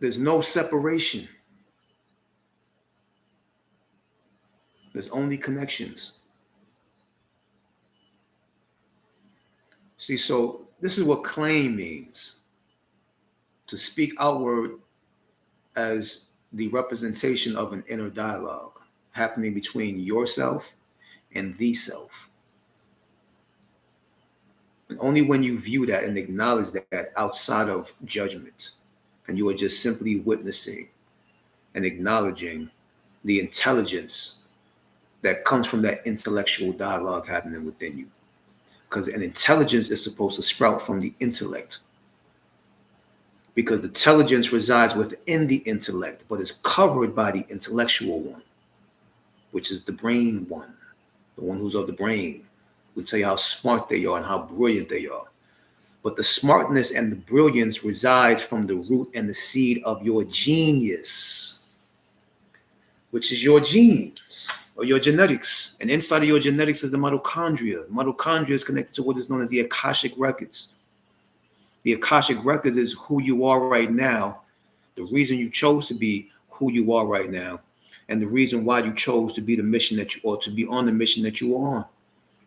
There's no separation. There's only connections. See, so this is what claim means. To speak outward as the representation of an inner dialogue happening between yourself and the self. And only when you view that and acknowledge that outside of judgment, and you are just simply witnessing and acknowledging the intelligence that comes from that intellectual dialogue happening within you. Because an intelligence is supposed to sprout from the intellect. Because the intelligence resides within the intellect, but is covered by the intellectual one, which is the brain one, the one who's of the brain. Will tell you how smart they are and how brilliant they are. But the smartness and the brilliance resides from the root and the seed of your genius, which is your genes or your genetics. And inside of your genetics is the mitochondria. Mitochondria is connected to what is known as the Akashic records. The Akashic records is who you are right now, the reason you chose to be who you are right now, and the reason why you chose to be the mission that you, or to be on the mission that you are on,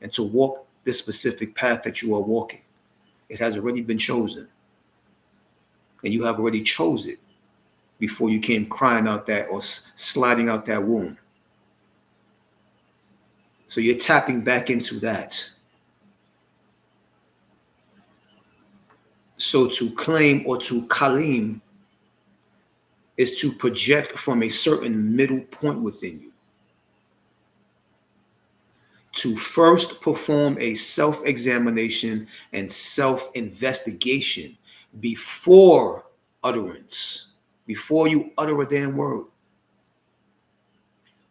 and to walk this specific path that you are walking. It has already been chosen. And you have already chose it before you came crying out that or sliding out that womb. So you're tapping back into that. So to claim or to kalim is to project from a certain middle point within you. To first perform a self-examination and self-investigation before utterance, before you utter a damn word,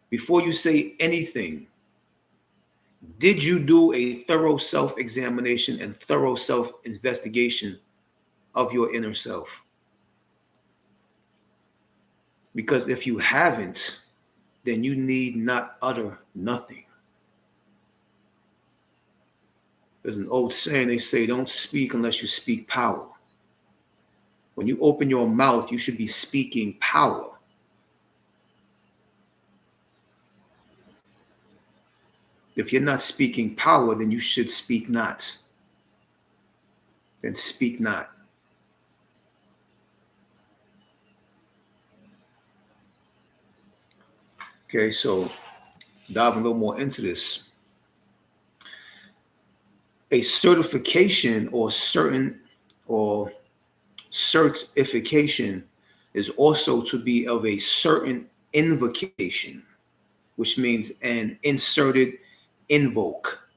before you say anything. Did you do a thorough self-examination and thorough self-investigation of your inner self? Because if you haven't, then you need not utter nothing. There's an old saying, they say, don't speak unless you speak power. When you open your mouth, you should be speaking power. If you're not speaking power, then you should speak not. Then speak not. Okay, so diving a little more into this. A certification or certification is also to be of a certain invocation, which means an inserted invoke,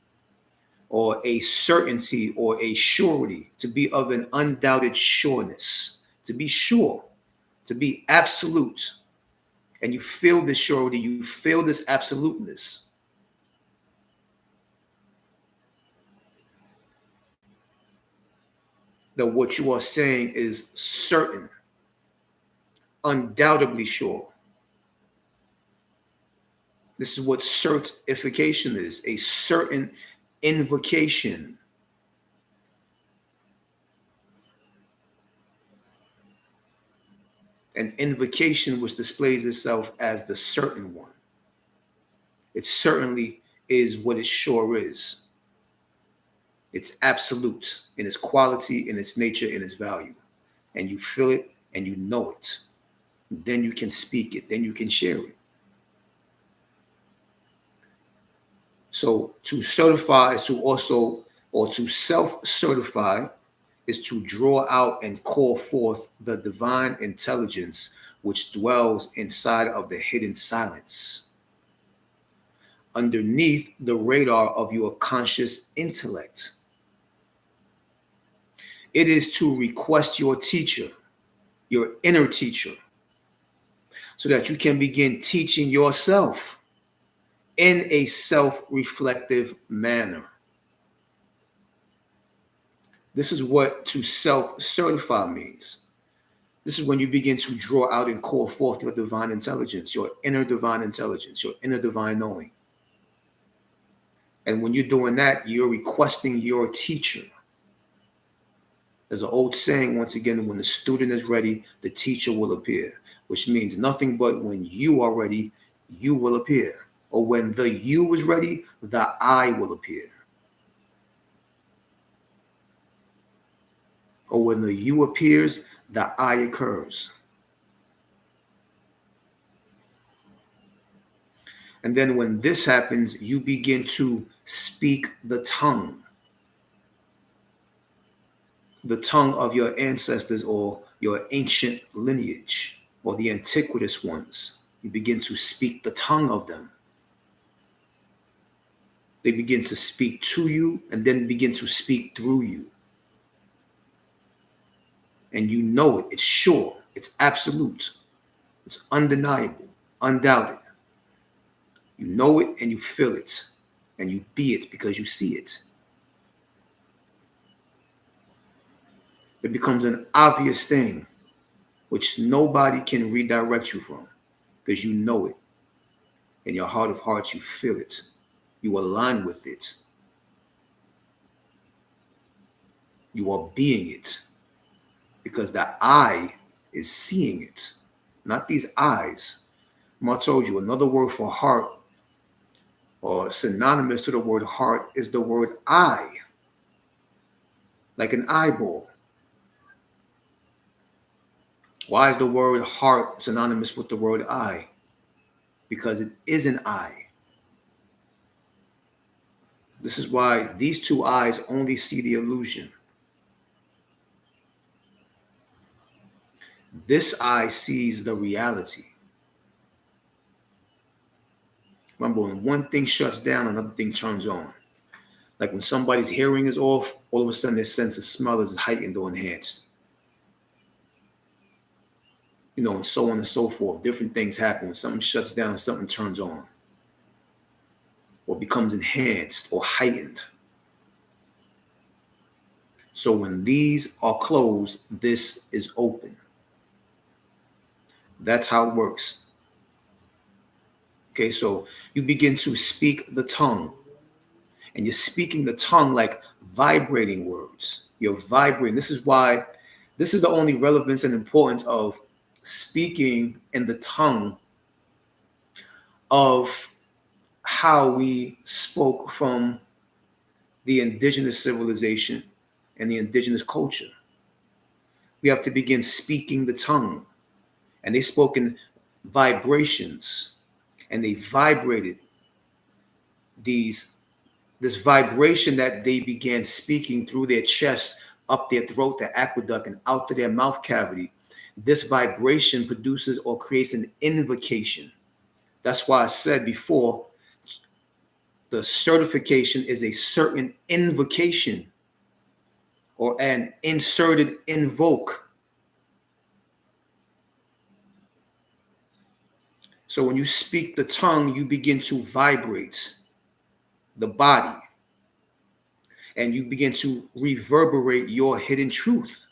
or a certainty or a surety, to be of an undoubted sureness, to be sure, to be absolute. And you feel this surety, you feel this absoluteness. That what you are saying is certain, undoubtedly sure. This is what certification is, a certain invocation. An invocation which displays itself as the certain one. It certainly is what it sure is. It's absolute in its quality, in its nature, in its value. And you feel it and you know it. Then you can speak it, then you can share it. So to certify is to also, or to self-certify is to draw out and call forth the divine intelligence which dwells inside of the hidden silence, underneath the radar of your conscious intellect. It is to request your teacher, your inner teacher, so that you can begin teaching yourself in a self-reflective manner. This is what to self-certify means. This is when you begin to draw out and call forth your divine intelligence, your inner divine intelligence, your inner divine knowing. And when you're doing that, you're requesting your teacher. There's an old saying, once again, when the student is ready, the teacher will appear, which means nothing but when you are ready, you will appear. Or when the you is ready, the I will appear. Or when the you appears, the I occurs. And then when this happens, you begin to speak the tongue of your ancestors or your ancient lineage or the antiquitous ones. You begin to speak the tongue of them. They begin to speak to you and then begin to speak through you. And you know it. It's sure. It's absolute. It's undeniable, undoubted. You know it and you feel it. And you be it because you see it. It becomes an obvious thing which nobody can redirect you from because you know it. In your heart of hearts, you feel it. You align with it. You are being it because the I is seeing it, not these eyes. I told you another word for heart or synonymous to the word heart is the word eye, like an eyeball. Why is the word heart synonymous with the word eye? Because it is an eye. This is why these two eyes only see the illusion. This eye sees the reality. Remember, when one thing shuts down, another thing turns on. Like when somebody's hearing is off, all of a sudden their sense of smell is heightened or enhanced. You know, and so on and so forth. Different things happen. When something shuts down, something turns on or becomes enhanced or heightened. So when these are closed, this is open. That's how it works. Okay, so you begin to speak the tongue. And you're speaking the tongue like vibrating words. You're vibrating. This is why, this is the only relevance and importance of speaking in the tongue of how we spoke from the indigenous civilization and the indigenous culture. We have to begin speaking the tongue. And they spoke in vibrations. And they vibrated this vibration that they began speaking through their chest, up their throat, their aqueduct, and out to their mouth cavity. This vibration produces or creates an invocation. That's why I said before, the certification is a certain invocation or an inserted invoke. So when you speak the tongue, you begin to vibrate the body and you begin to reverberate your hidden truth,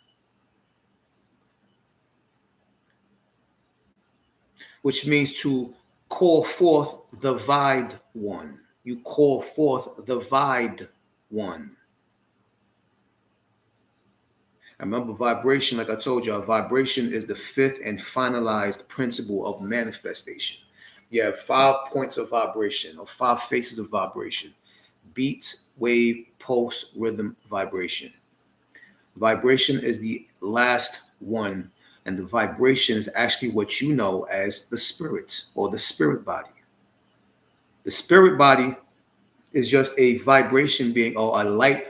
which means to call forth the vibed one. You call forth the vibed one. I remember vibration, like I told you, vibration is the fifth and finalized principle of manifestation. You have 5 points of vibration or 5 faces of vibration: beat, wave, pulse, rhythm, vibration. Vibration is the last one, and the vibration is actually what you know as the spirit or the spirit body. The spirit body is just a vibration being, or a light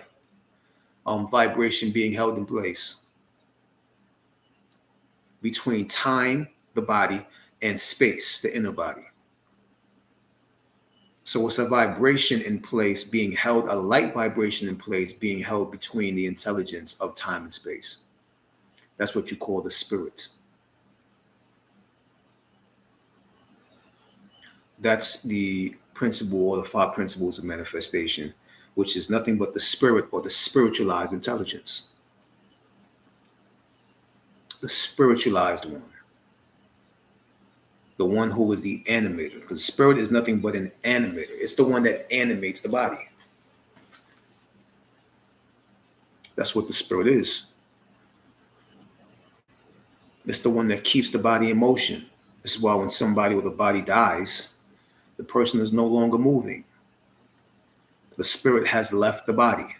vibration being held in place between time, the body, and space, the inner body. So it's a vibration in place being held, a light vibration in place being held between the intelligence of time and space. That's what you call the spirit. That's the principle or the 5 principles of manifestation, which is nothing but the spirit or the spiritualized intelligence. The spiritualized one. The one who is the animator. Because spirit is nothing but an animator. It's the one that animates the body. That's what the spirit is. It's the one that keeps the body in motion. This is why when somebody with a body dies, the person is no longer moving. The spirit has left the body.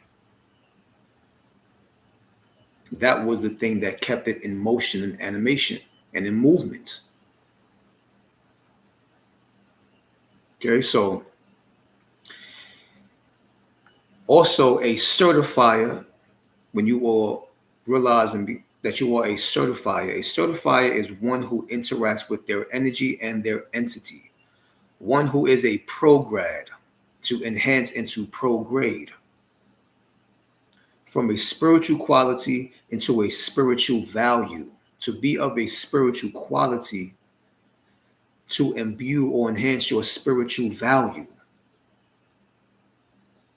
That was the thing that kept it in motion and animation and in movement. Okay, so also a certifier, when you all realize and that you are a certifier. A certifier is one who interacts with their energy and their entity. One who is a prograd, to enhance into prograde. From a spiritual quality into a spiritual value. To be of a spiritual quality, to imbue or enhance your spiritual value.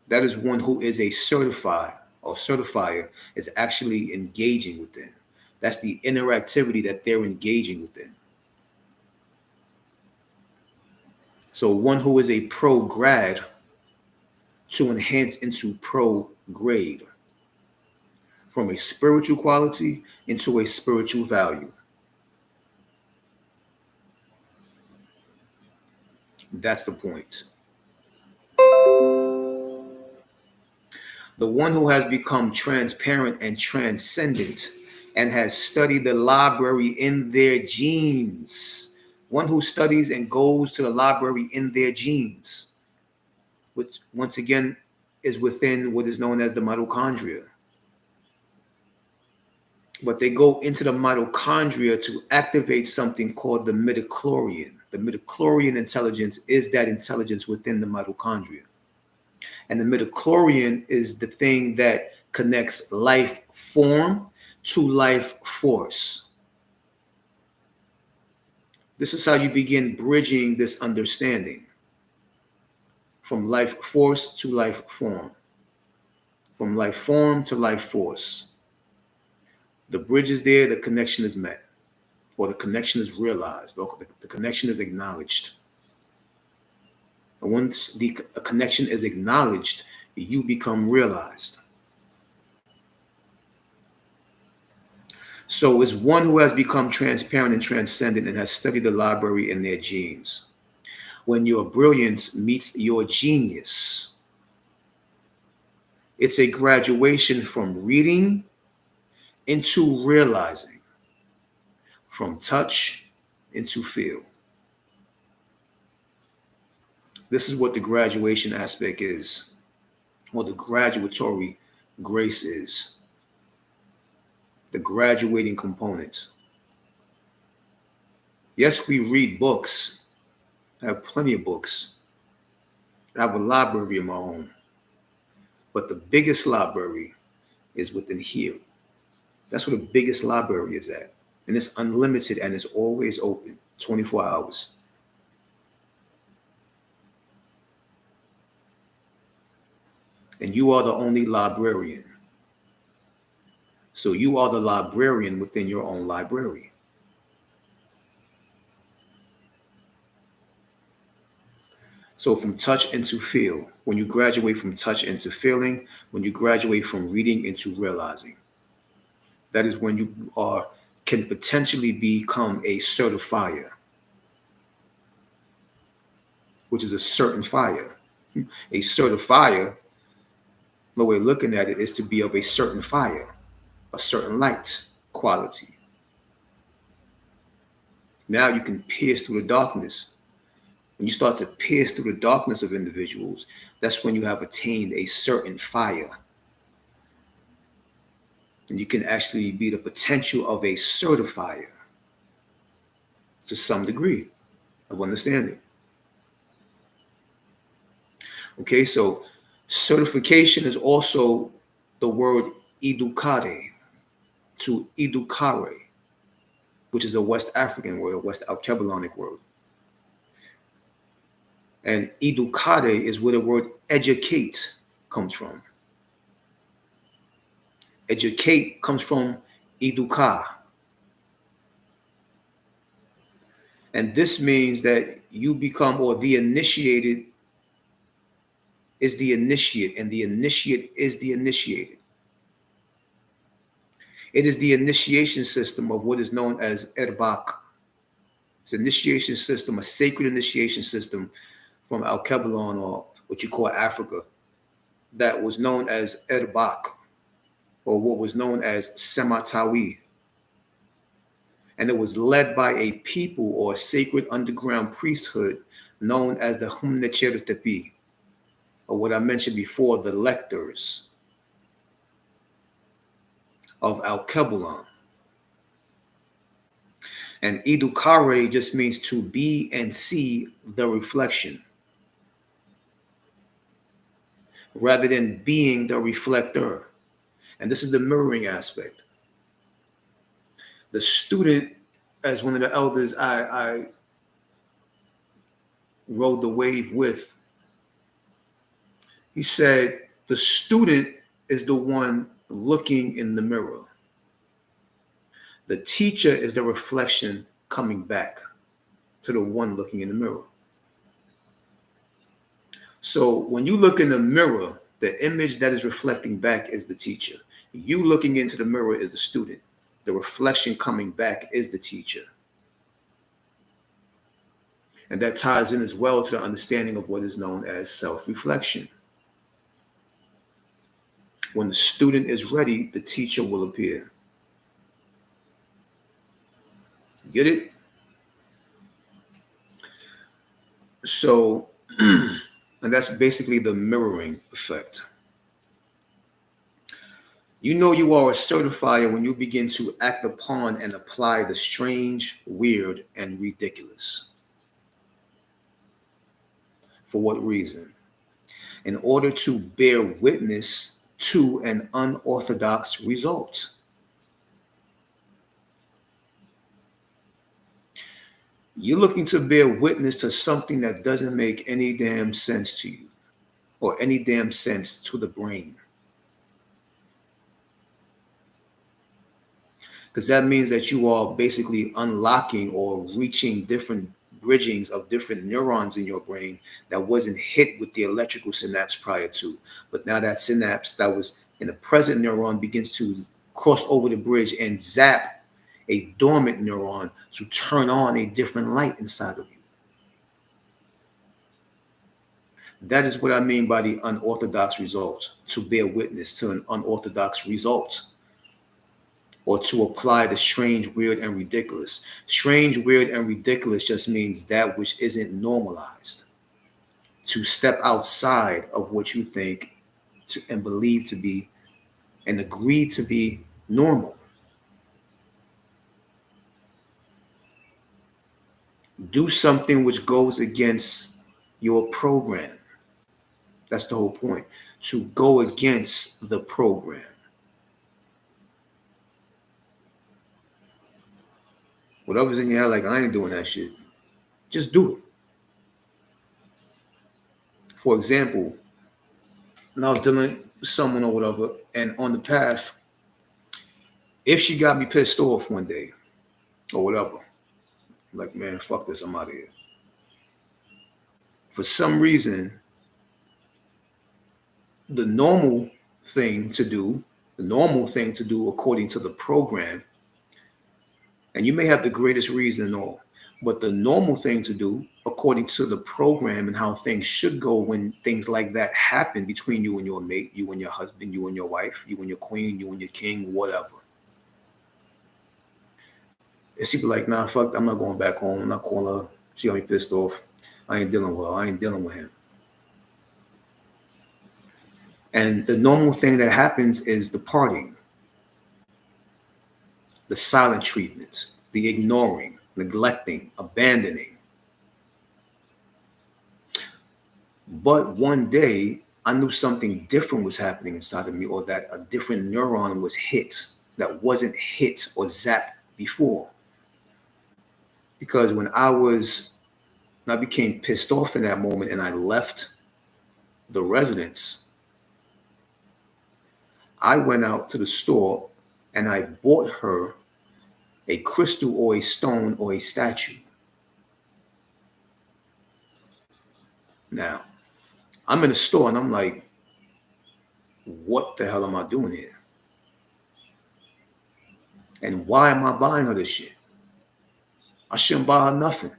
That is one who is a certified or certifier is actually engaging within. That's the interactivity that they're engaging within. So one who is a pro grad to enhance into pro grade. From a spiritual quality into a spiritual value. That's the point. The one who has become transparent and transcendent and has studied the library in their genes. One who studies and goes to the library in their genes, which once again is within what is known as the mitochondria. But they go into the mitochondria to activate something called the midichlorian. The midichlorian intelligence is that intelligence within the mitochondria. And the midichlorian is the thing that connects life form to life force. This is how you begin bridging this understanding from life force to life form, from life form to life force. The bridge is there, the connection is met, or the connection is realized, or the connection is acknowledged. And once the connection is acknowledged, you become realized. So is one who has become transparent and transcendent and has studied the library in their genes. When your brilliance meets your genius, it's a graduation from reading into realizing, from touch into feel. This is what the graduation aspect is, or the graduatory grace is, the graduating component. Yes, we read books. I have plenty of books. I have a library of my own. But the biggest library is within here. That's where the biggest library is at. And it's unlimited and it's always open, 24 hours. And you are the only librarian. So you are the librarian within your own library. So from touch into feel, when you graduate from touch into feeling, when you graduate from reading into realizing, that is when you can potentially become a certifier, which is a certain fire. A certifier, the way of looking at it, is to be of a certain fire, a certain light quality. Now you can pierce through the darkness. When you start to pierce through the darkness of individuals, that's when you have attained a certain fire. And you can actually be the potential of a certifier to some degree of understanding. Okay, so certification is also the word educare, to educare, which is a West African word, a West Alkebulan word. And educare is where the word educate comes from. Educate comes from educar. And this means that you become, or the initiated is the initiate, and the initiate is the initiated. It is the initiation system of what is known as erbak. It's an initiation system, a sacred initiation system from Alkebulan, or what you call Africa, that was known as erbak, or what was known as Sematawi. And it was led by a people or a sacred underground priesthood known as the Humnechertepi, or what I mentioned before, the lectors of Alkebulan. And educare just means to be and see the reflection rather than being the reflector. And this is the mirroring aspect. The student, as one of the elders I rode the wave with, he said, the student is the one looking in the mirror. The teacher is the reflection coming back to the one looking in the mirror. So when you look in the mirror, the image that is reflecting back is the teacher. You looking into the mirror is the student. The reflection coming back is the teacher. And that ties in as well to the understanding of what is known as self-reflection. When the student is ready, the teacher will appear. Get it? So, and that's basically the mirroring effect. You know you are a certifier when you begin to act upon and apply the strange, weird, and ridiculous. For what reason? In order to bear witness to an unorthodox result. You're looking to bear witness to something that doesn't make any damn sense to you or any damn sense to the brain. Because that means that you are basically unlocking or reaching different bridgings of different neurons in your brain that wasn't hit with the electrical synapse prior to. But now that synapse that was in the present neuron begins to cross over the bridge and zap a dormant neuron to turn on a different light inside of you. That is what I mean by the unorthodox result, to bear witness to an unorthodox result, or to apply the strange, weird, and ridiculous. Strange, weird, and ridiculous just means that which isn't normalized. To step outside of what you think and believe to be and agree to be normal. Do something which goes against your program. That's the whole point. To go against the program. Whatever's in your head, like, I ain't doing that shit. Just do it. For example, when I was dealing with someone or whatever, and on the path, if she got me pissed off one day or whatever, like, man, fuck this, I'm out of here. For some reason, the normal thing to do according to the program, and you may have the greatest reason and all, but the normal thing to do according to the program and how things should go when things like that happen between you and your mate, you and your husband, you and your wife, you and your queen, you and your king, whatever. Is she be like, nah, fuck, I'm not going back home. I'm not calling her. She got me pissed off. I ain't dealing with her. I ain't dealing with him. And the normal thing that happens is the partying, the silent treatment, the ignoring, neglecting, abandoning. But one day, I knew something different was happening inside of me, or that a different neuron was hit that wasn't hit or zapped before. Because when I became pissed off in that moment and I left the residence, I went out to the store and I bought her a crystal or a stone or a statue. Now, I'm in the store and I'm like, what the hell am I doing here? And why am I buying her this shit? I shouldn't buy her nothing.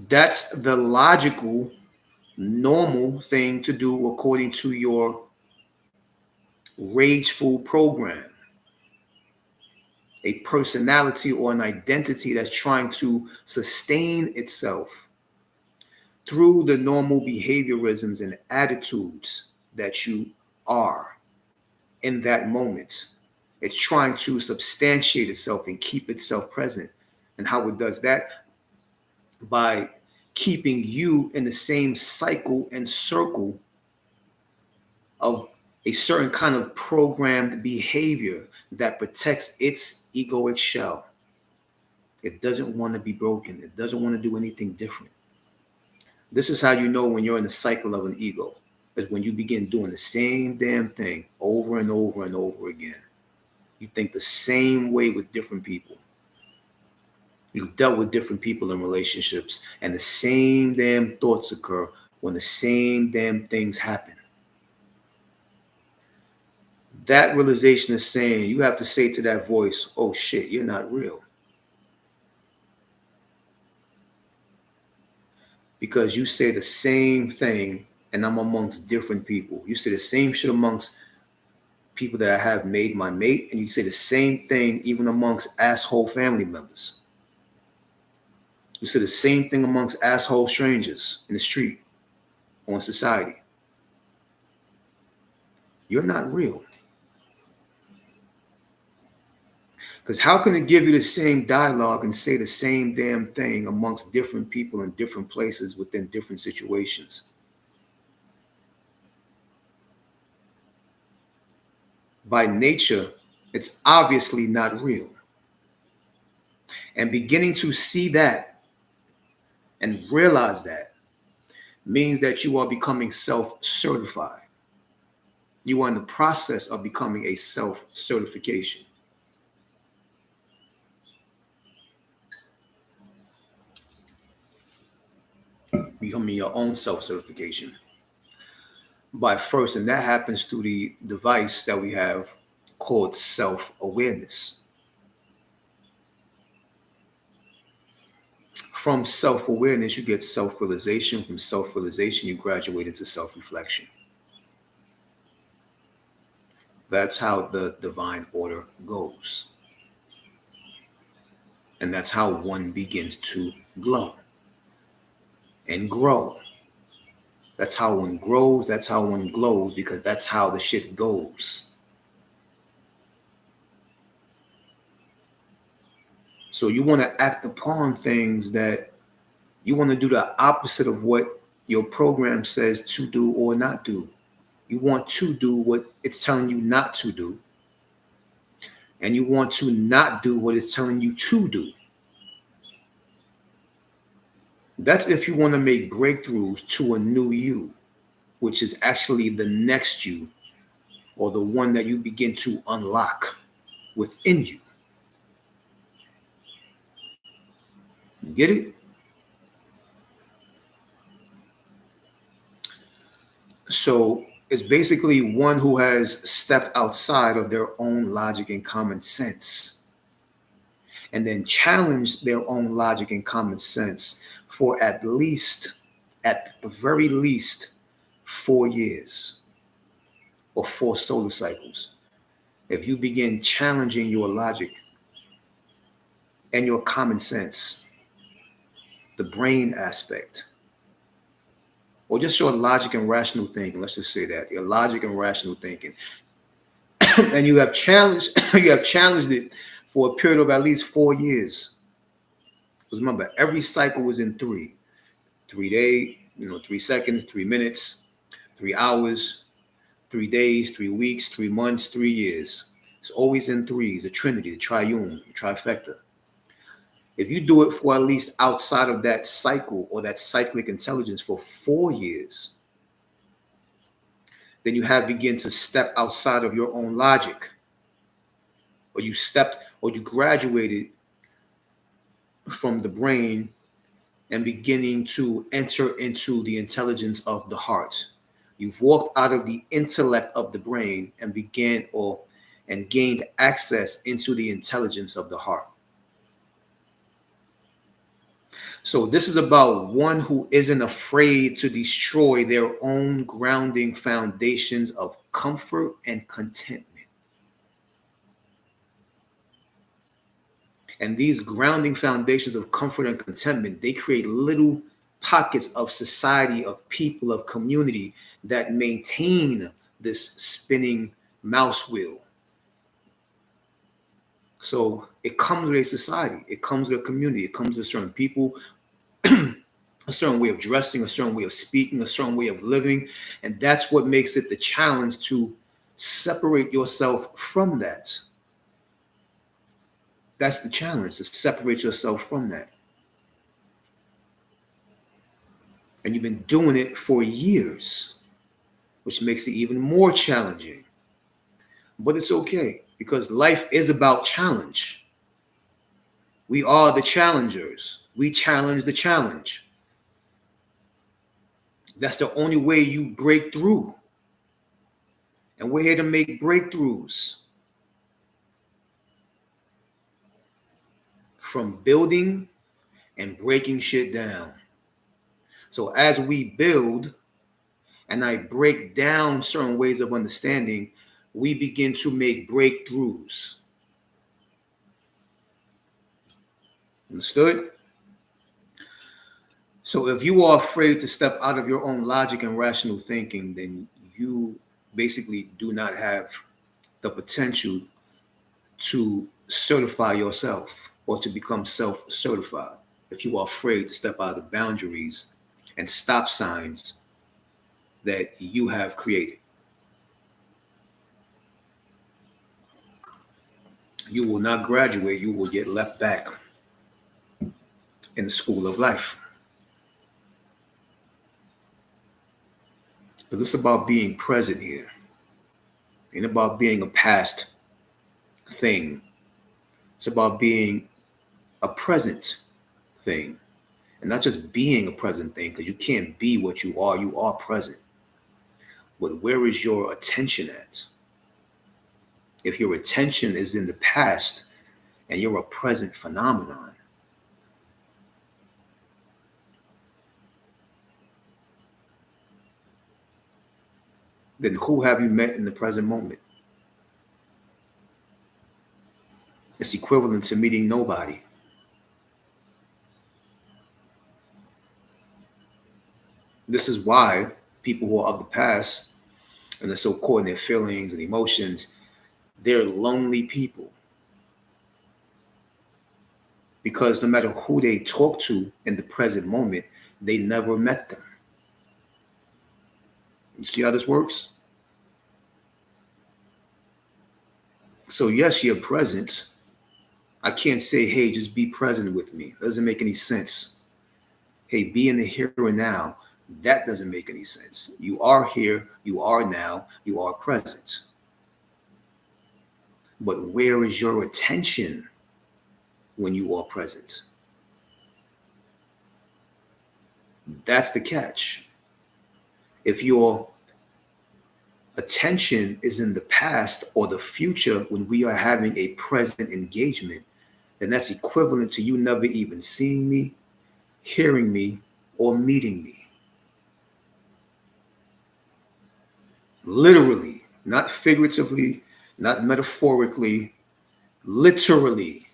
That's the logical, normal thing to do according to your rageful program. A personality or an identity that's trying to sustain itself through the normal behaviorisms and attitudes that you are in that moment. It's trying to substantiate itself and keep itself present. And how it does that? By keeping you in the same cycle and circle of a certain kind of programmed behavior that protects its egoic shell. It doesn't want to be broken. It doesn't want to do anything different. This is how you know when you're in the cycle of an ego, is when you begin doing the same damn thing over and over and over again. You think the same way with different people. You've dealt with different people in relationships, and the same damn thoughts occur when the same damn things happen. That realization is saying, you have to say to that voice, oh shit, you're not real. Because you say the same thing, and I'm amongst different people. You say the same shit amongst people that I have made my mate, and you say the same thing even amongst asshole family members. You say the same thing amongst asshole strangers in the street or in society. You're not real. Because how can it give you the same dialogue and say the same damn thing amongst different people in different places within different situations? By nature, it's obviously not real. And beginning to see that and realize that means that you are becoming self-certified. You are in the process of becoming a self-certification. Becoming your own self-certification. By first, and that happens through the device that we have called self-awareness. From self-awareness, you get self-realization. From self-realization, you graduate into self-reflection. That's how the divine order goes. And that's how one begins to glow and grow. That's how one grows. That's how one glows, because that's how the shit goes. So you want to act upon things that you want to do the opposite of what your program says to do or not do. You want to do what it's telling you not to do. And you want to not do what it's telling you to do. That's if you want to make breakthroughs to a new you, which is actually the next you, or the one that you begin to unlock within you. Get it? So it's basically one who has stepped outside of their own logic and common sense, and then challenged their own logic and common sense for at the very least, 4 years or 4 solar cycles. If you begin challenging your logic and your common sense, the brain aspect, or just your logic and rational thinking, let's just say that, your logic and rational thinking, and you have challenged it for a period of at least 4 years. Because remember, every cycle was in 3 days, 3 seconds, 3 minutes, 3 hours, 3 days, 3 weeks, 3 months, 3 years. It's always in threes, the trinity, the triune, the trifecta. If you do it for at least outside of that cycle or that cyclic intelligence for 4 years, then you have begin to step outside of your own logic, or you graduated from the brain and beginning to enter into the intelligence of the heart. You've walked out of the intellect of the brain and gained access into the intelligence of the heart. So this is about one who isn't afraid to destroy their own grounding foundations of comfort and contentment. And these grounding foundations of comfort and contentment, they create little pockets of society, of people, of community that maintain this spinning mouse wheel. So it comes with a society. It comes with a community. It comes with certain people, a certain way of dressing, a certain way of speaking, a certain way of living. And that's what makes it the challenge to separate yourself from that. That's the challenge, to separate yourself from that. And you've been doing it for years, which makes it even more challenging. But it's okay, because life is about challenge. We are the challengers. We challenge the challenge. That's the only way you break through. And we're here to make breakthroughs. From building and breaking shit down. So as we build and I break down certain ways of understanding, we begin to make breakthroughs. Understood? So if you are afraid to step out of your own logic and rational thinking, then you basically do not have the potential to certify yourself or to become self-certified. If you are afraid to step out of the boundaries and stop signs that you have created, you will not graduate. You will get left back in the school of life. Because it's about being present here. It ain't about being a past thing. It's about being a present thing. And not just being a present thing, because you can't be what you are present. But where is your attention at? If your attention is in the past and you're a present phenomenon, then who have you met in the present moment? It's equivalent to meeting nobody. This is why people who are of the past and they're so caught in their feelings and emotions, they're lonely people. Because no matter who they talk to in the present moment, they never met them. You see how this works? So yes, you're present. I can't say, hey, just be present with me. It doesn't make any sense. Hey, be in the here and now. That doesn't make any sense. You are here, you are now, you are present. But where is your attention when you are present? That's the catch. If your attention is in the past or the future when we are having a present engagement, then that's equivalent to you never even seeing me, hearing me, or meeting me. Literally, not figuratively, not metaphorically, literally.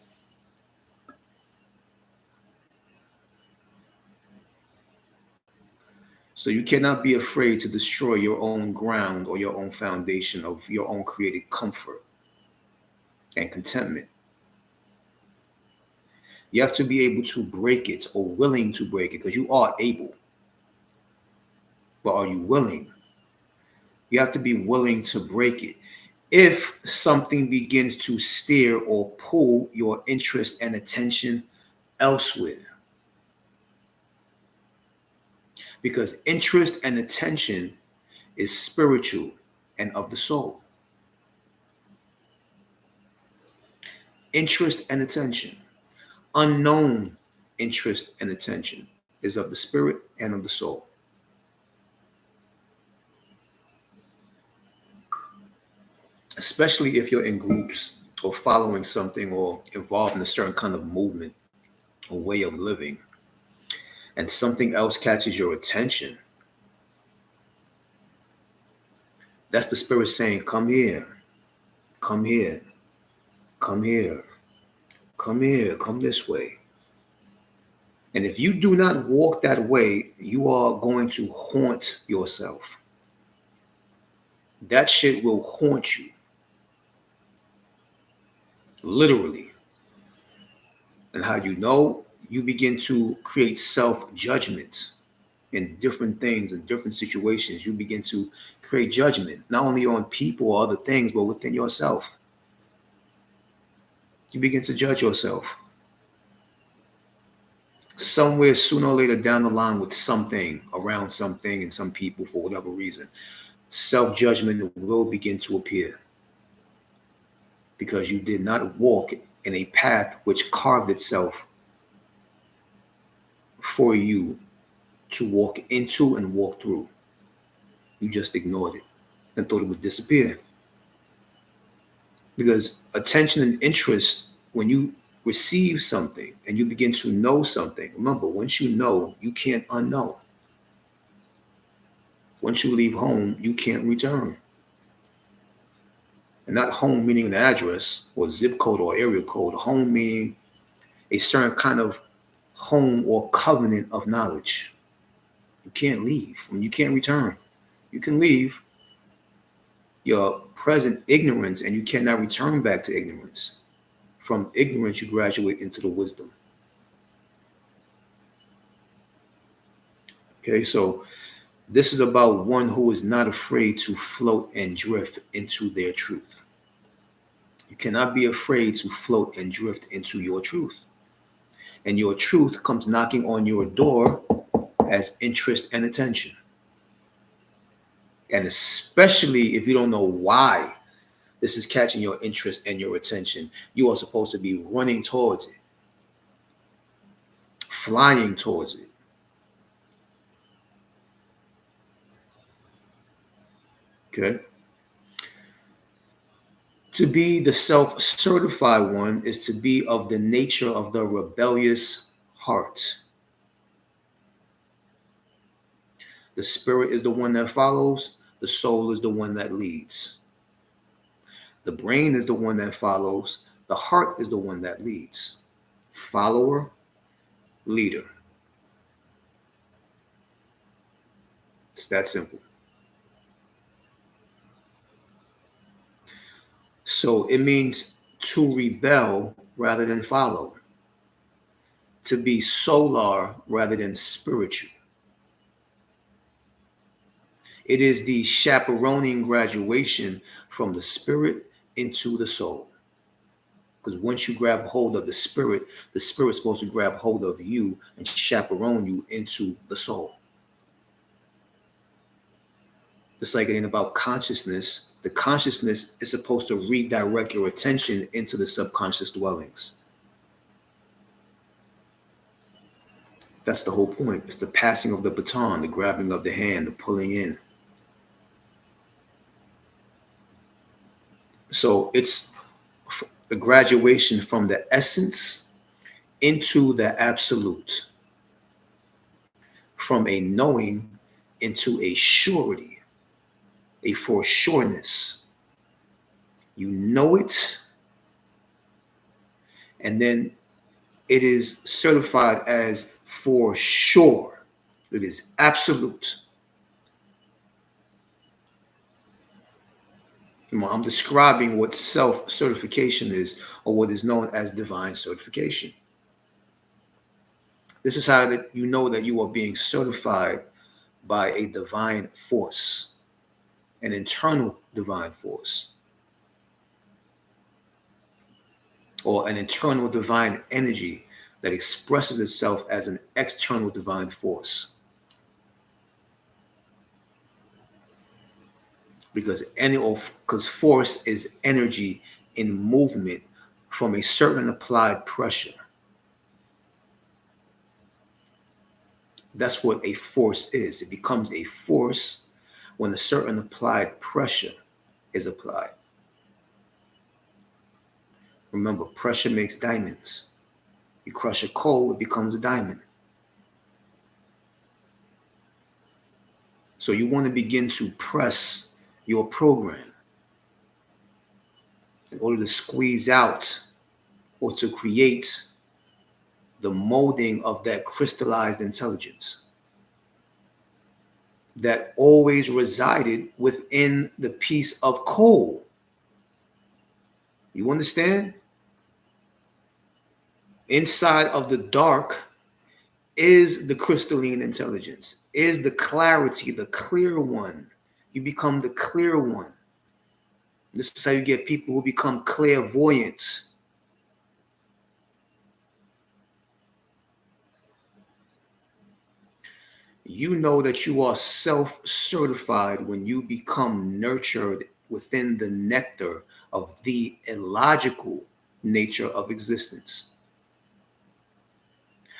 So you cannot be afraid to destroy your own ground or your own foundation of your own created comfort and contentment. You have to be able to break it or willing to break it, because you are able. But are you willing? You have to be willing to break it. If something begins to steer or pull your interest and attention elsewhere, because interest and attention is spiritual and of the soul. Interest and attention, unknown interest and attention, is of the spirit and of the soul. Especially if you're in groups or following something or involved in a certain kind of movement or way of living, and something else catches your attention. That's the spirit saying, come here, come here, come here, come here, come this way. And if you do not walk that way, you are going to haunt yourself. That shit will haunt you. literally. And how you know? You begin to create self-judgments in different things, in different situations. You begin to create judgment, not only on people or other things, but within yourself. You begin to judge yourself. Somewhere sooner or later down the line with something, around something and some people for whatever reason, self-judgment will begin to appear because you did not walk in a path which carved itself for you to walk into and walk through. You just ignored it and thought it would disappear. Because attention and interest, when you receive something and you begin to know something, remember, once you know, you can't unknow. Once you leave home, you can't return. And not home meaning an address or zip code or area code, home meaning a certain kind of home or covenant of knowledge. You can't leave. When you can't return, you can leave your present ignorance and you cannot return back to ignorance. From ignorance, you graduate into the wisdom. Okay, so this is about one who is not afraid to float and drift into their truth. You cannot be afraid to float and drift into your truth. And your truth comes knocking on your door as interest and attention. And especially if you don't know why this is catching your interest and your attention, you are supposed to be running towards it, flying towards it. Okay. To be the self-certified one is to be of the nature of the rebellious heart. The spirit is the one that follows, the soul is the one that leads. The brain is the one that follows, the heart is the one that leads. Follower, leader. It's that simple. So it means to rebel rather than follow, to be solar rather than spiritual. It is the chaperoning graduation from the spirit into the soul. Because once you grab hold of the spirit's supposed to grab hold of you and chaperone you into the soul. Just like it ain't about consciousness, the consciousness is supposed to redirect your attention into the subconscious dwellings. That's the whole point. It's the passing of the baton, the grabbing of the hand, the pulling in. So it's the graduation from the essence into the absolute, from a knowing into a surety, a forsureness. You know it, and then it is certified as for sure. It is absolute. I'm describing what self-certification is, or what is known as divine certification. This is how that you know that you are being certified by a divine force, an internal divine force, or an internal divine energy that expresses itself as an external divine force. Because force is energy in movement from a certain applied pressure. That's what a force is. It becomes a force when a certain applied pressure is applied. Remember, pressure makes diamonds. You crush a coal, it becomes a diamond. So you want to begin to press your program in order to squeeze out or to create the molding of that crystallized intelligence that always resided within the piece of coal. You understand? Inside of the dark is the crystalline intelligence, is the clarity, the clear one. You become the clear one. This is how you get people who become clairvoyant. You know that you are self-certified when you become nurtured within the nectar of the illogical nature of existence.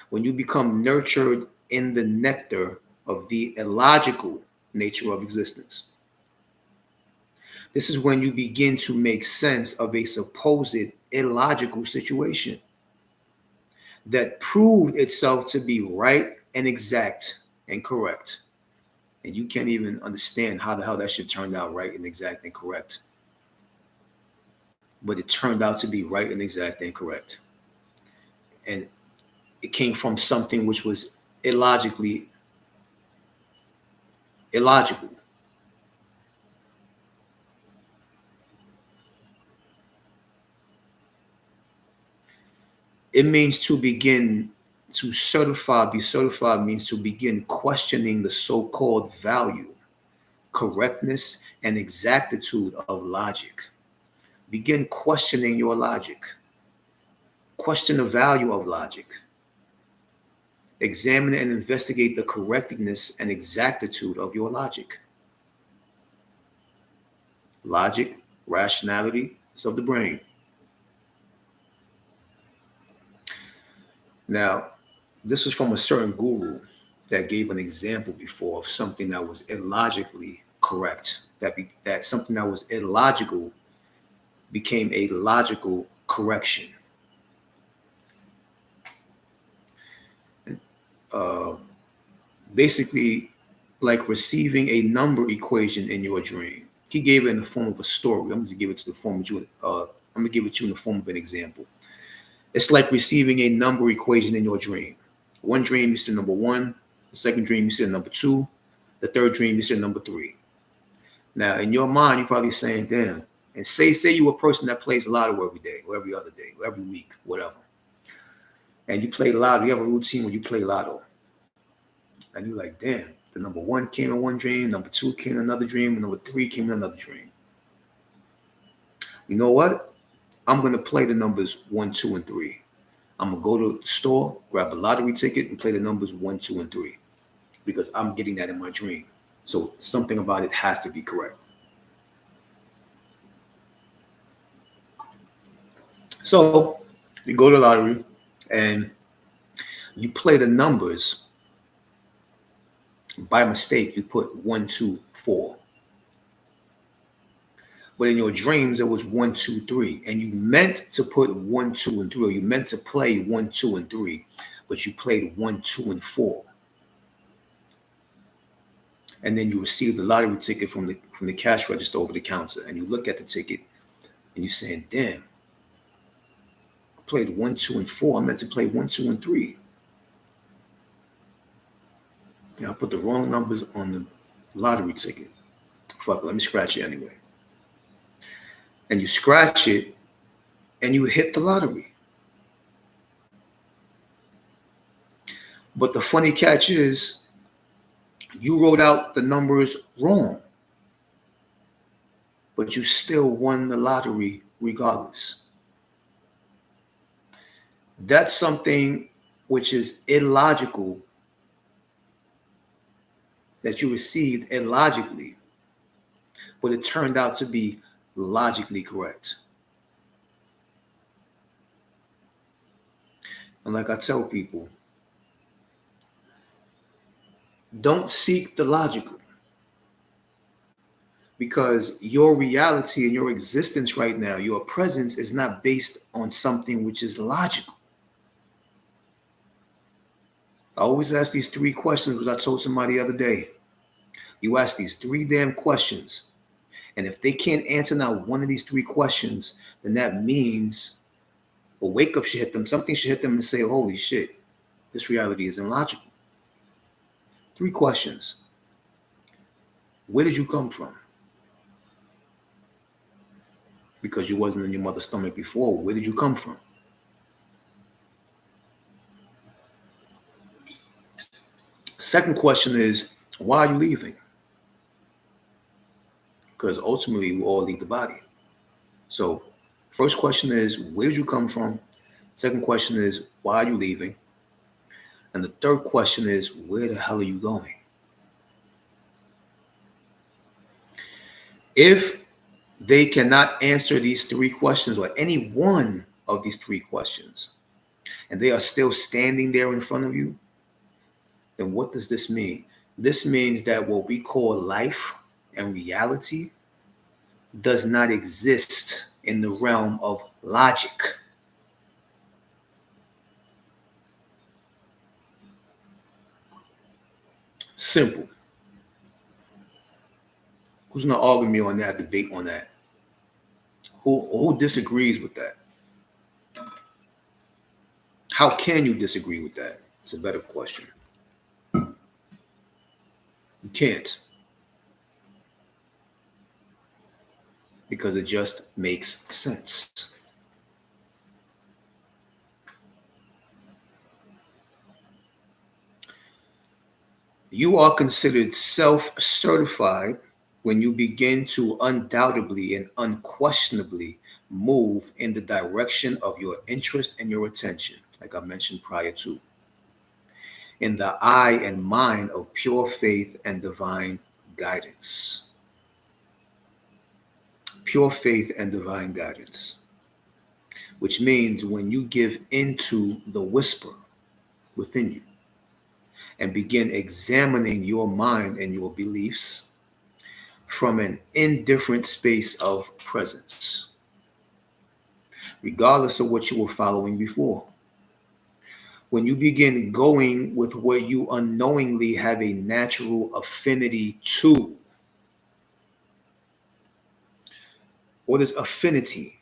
When you become nurtured in the nectar of the illogical nature of existence. This is when you begin to make sense of a supposed illogical situation that proved itself to be right and exact and correct. And you can't even understand how the hell that shit turned out right and exact and correct. But it turned out to be right and exact and correct. And it came from something which was illogical. It means to begin to certify, be certified means to begin questioning the so-called value, correctness, and exactitude of logic. Begin questioning your logic. Question the value of logic. Examine and investigate the correctness and exactitude of your logic. Logic, rationality is of the brain. Now, this was from a certain guru that gave an example before of something that was illogically correct. That something that was illogical became a logical correction. Uh, Basically, like receiving a number equation in your dream. He gave it in the form of a story. I'm going to give it to the form of you. I'm going to give it to you in the form of an example. It's like receiving a number equation in your dream. One dream you see number one. The second dream you see number two. The third dream you see number three. Now, in your mind, you're probably saying, "Damn." And say you're a person that plays lotto every day, or every other day, or every week, whatever. And you play lotto. You have a routine where you play lotto, and you're like, "Damn." The number one came in one dream, number two came in another dream, and number three came in another dream. You know what? I'm going to play the numbers 1, 2, and 3. I'm going to go to the store, grab a lottery ticket, and play the numbers 1, 2, and 3 because I'm getting that in my dream. So something about it has to be correct. So you go to the lottery and you play the numbers. By mistake, you put 1, 2, 4. But in your dreams, it was 1, 2, 3. And you meant to put 1, 2, and 3, or you meant to play 1, 2, and 3, but you played 1, 2, and 4. And then you receive the lottery ticket from the cash register over the counter. And you look at the ticket and you're saying, "Damn, I played 1, 2, and 4. I meant to play 1, 2, and 3. I put the wrong numbers on the lottery ticket. Fuck, let me scratch it anyway." And you scratch it and you hit the lottery. But the funny catch is you wrote out the numbers wrong, but you still won the lottery regardless. That's something which is illogical that you received illogically, but it turned out to be logically correct. And like I tell people, don't seek the logical, because your reality and your existence right now, your presence is not based on something which is logical. I always ask these 3 questions, which I told somebody the other day. You ask these 3 damn questions, and if they can't answer now one of these 3 questions, then that means a wake up should hit them. Something should hit them and say, "Holy shit, this reality isn't logical." 3 questions. Where did you come from? Because you wasn't in your mother's stomach before. Where did you come from? Second question is, why are you leaving? Because ultimately we all leave the body. So first question is, where did you come from? Second question is, why are you leaving? And the third question is, where the hell are you going? If they cannot answer these three questions or any one of these three questions, and they are still standing there in front of you, then what does this mean? This means that what we call life and reality does not exist in the realm of logic. Simple. Who's going to argue me on that, debate on that? Who disagrees with that? How can you disagree with that? It's a better question. You can't, because it just makes sense. You are considered self-certified when you begin to undoubtedly and unquestionably move in the direction of your interest and your attention, like I mentioned prior to, in the eye and mind of pure faith and divine guidance. Pure faith and divine guidance, which means when you give into the whisper within you and begin examining your mind and your beliefs from an indifferent space of presence, regardless of what you were following before. When you begin going with what you unknowingly have a natural affinity to. What is affinity?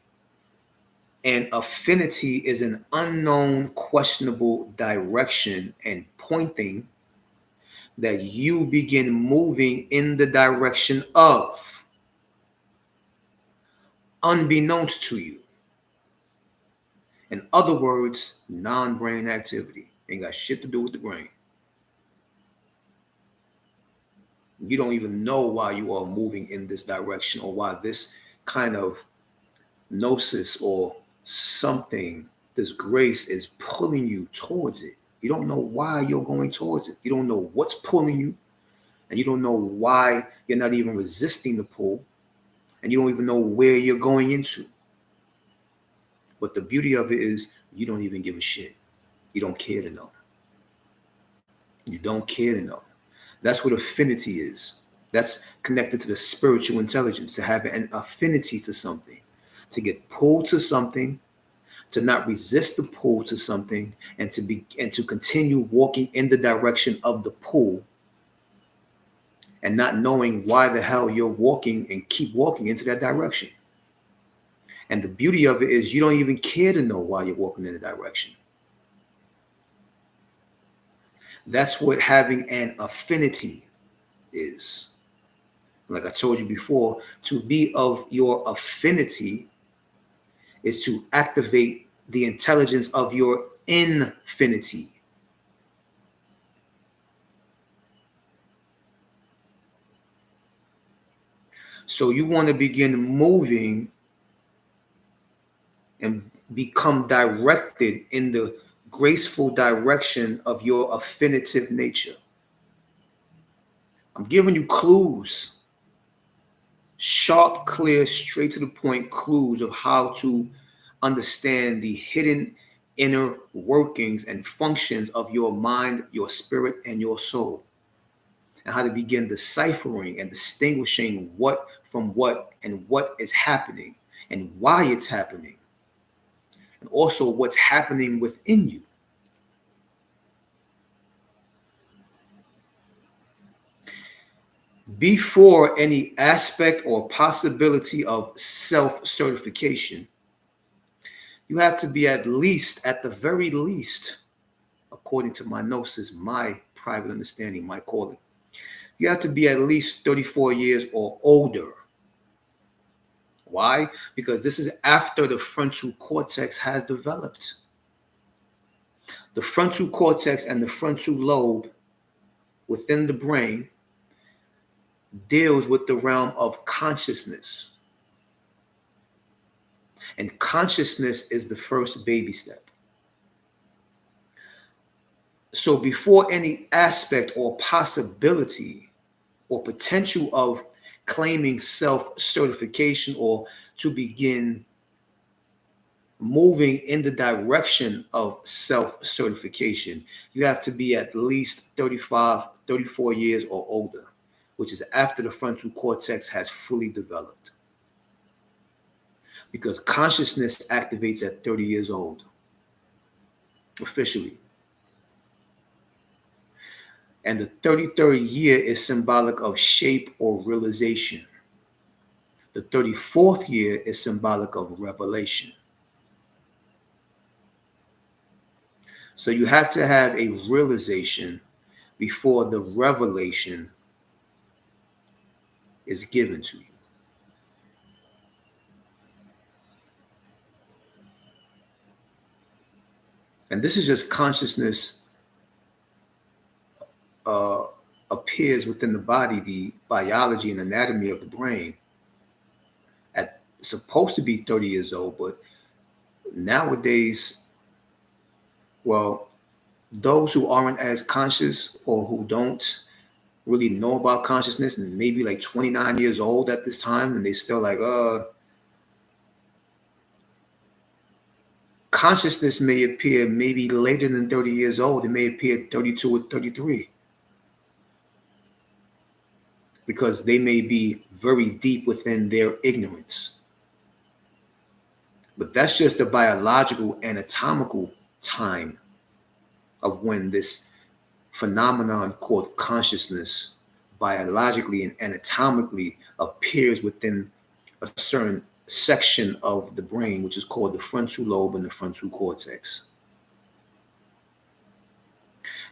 And affinity is an unknown, questionable direction and pointing that you begin moving in the direction of, unbeknownst to you. In other words, non-brain activity. Ain't got shit to do with the brain. You don't even know why you are moving in this direction or why this kind of gnosis or something, this grace is pulling you towards it. You don't know why you're going towards it. You don't know what's pulling you, and you don't know why you're not even resisting the pull, and you don't even know where you're going into. But the beauty of it is you don't even give a shit. You don't care to know. You don't care to know. That's what affinity is. That's connected to the spiritual intelligence, to have an affinity to something, to get pulled to something, to not resist the pull to something, and to continue walking in the direction of the pull, and not knowing why the hell you're walking and keep walking into that direction. And the beauty of it is you don't even care to know why you're walking in the direction. That's what having an affinity is. Like I told you before, to be of your affinity is to activate the intelligence of your infinity. So you want to begin moving and become directed in the graceful direction of your affinitive nature. I'm giving you clues, sharp, clear, straight to the point clues of how to understand the hidden inner workings and functions of your mind, your spirit, and your soul, and how to begin deciphering and distinguishing what from what and what is happening and why it's happening, and also what's happening within you. Before any aspect or possibility of self-certification, you have to be at the very least, according to my gnosis, my private understanding, my calling, you have to be at least 34 years or older. Why? Because this is after the frontal cortex has developed. The frontal cortex and the frontal lobe within the brain deals with the realm of consciousness. And consciousness is the first baby step. So before any aspect or possibility or potential of claiming self-certification or to begin moving in the direction of self-certification, you have to be at least 35, 34 years or older, which is after the frontal cortex has fully developed. Because consciousness activates at 30 years old, officially. And the 33rd year is symbolic of shape or realization. The 34th year is symbolic of revelation. So you have to have a realization before the revelation is given to you. And this is just consciousness appears within the body, the biology and anatomy of the brain. At supposed to be 30 years old, but nowadays, well, those who aren't as conscious or who don't really know about consciousness and maybe like 29 years old at this time, and they still like, consciousness may appear maybe later than 30 years old. It may appear 32 or 33 because they may be very deep within their ignorance. But that's just the biological, anatomical time of when this phenomenon called consciousness biologically and anatomically appears within a certain section of the brain, which is called the frontal lobe and the frontal cortex.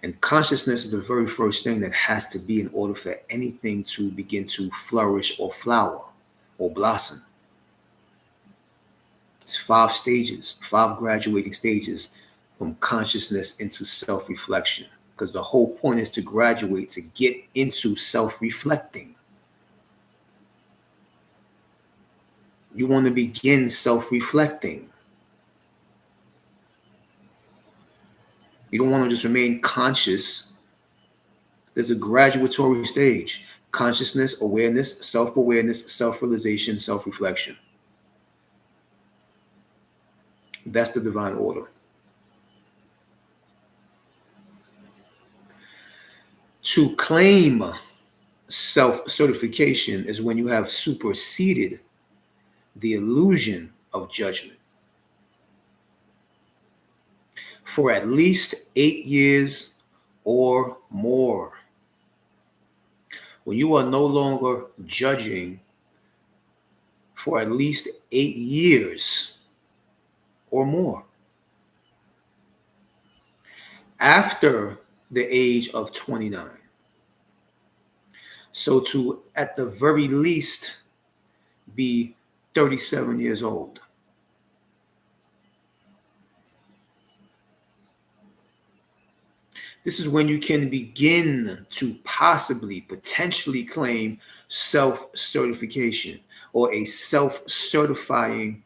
And consciousness is the very first thing that has to be in order for anything to begin to flourish or flower or blossom. It's 5 stages, 5 graduating stages from consciousness into self-reflection. Because the whole point is to graduate, to get into self-reflecting. You want to begin self-reflecting. You don't want to just remain conscious. There's a graduatory stage: consciousness, awareness, self-awareness, self-realization, self-reflection. That's the divine order. To claim self-certification is when you have superseded the illusion of judgment for at least 8 years or more. When you are no longer judging for at least 8 years or more. After the age of 29. So to, at the very least, be 37 years old. This is when you can begin to possibly, potentially claim self-certification or a self-certifying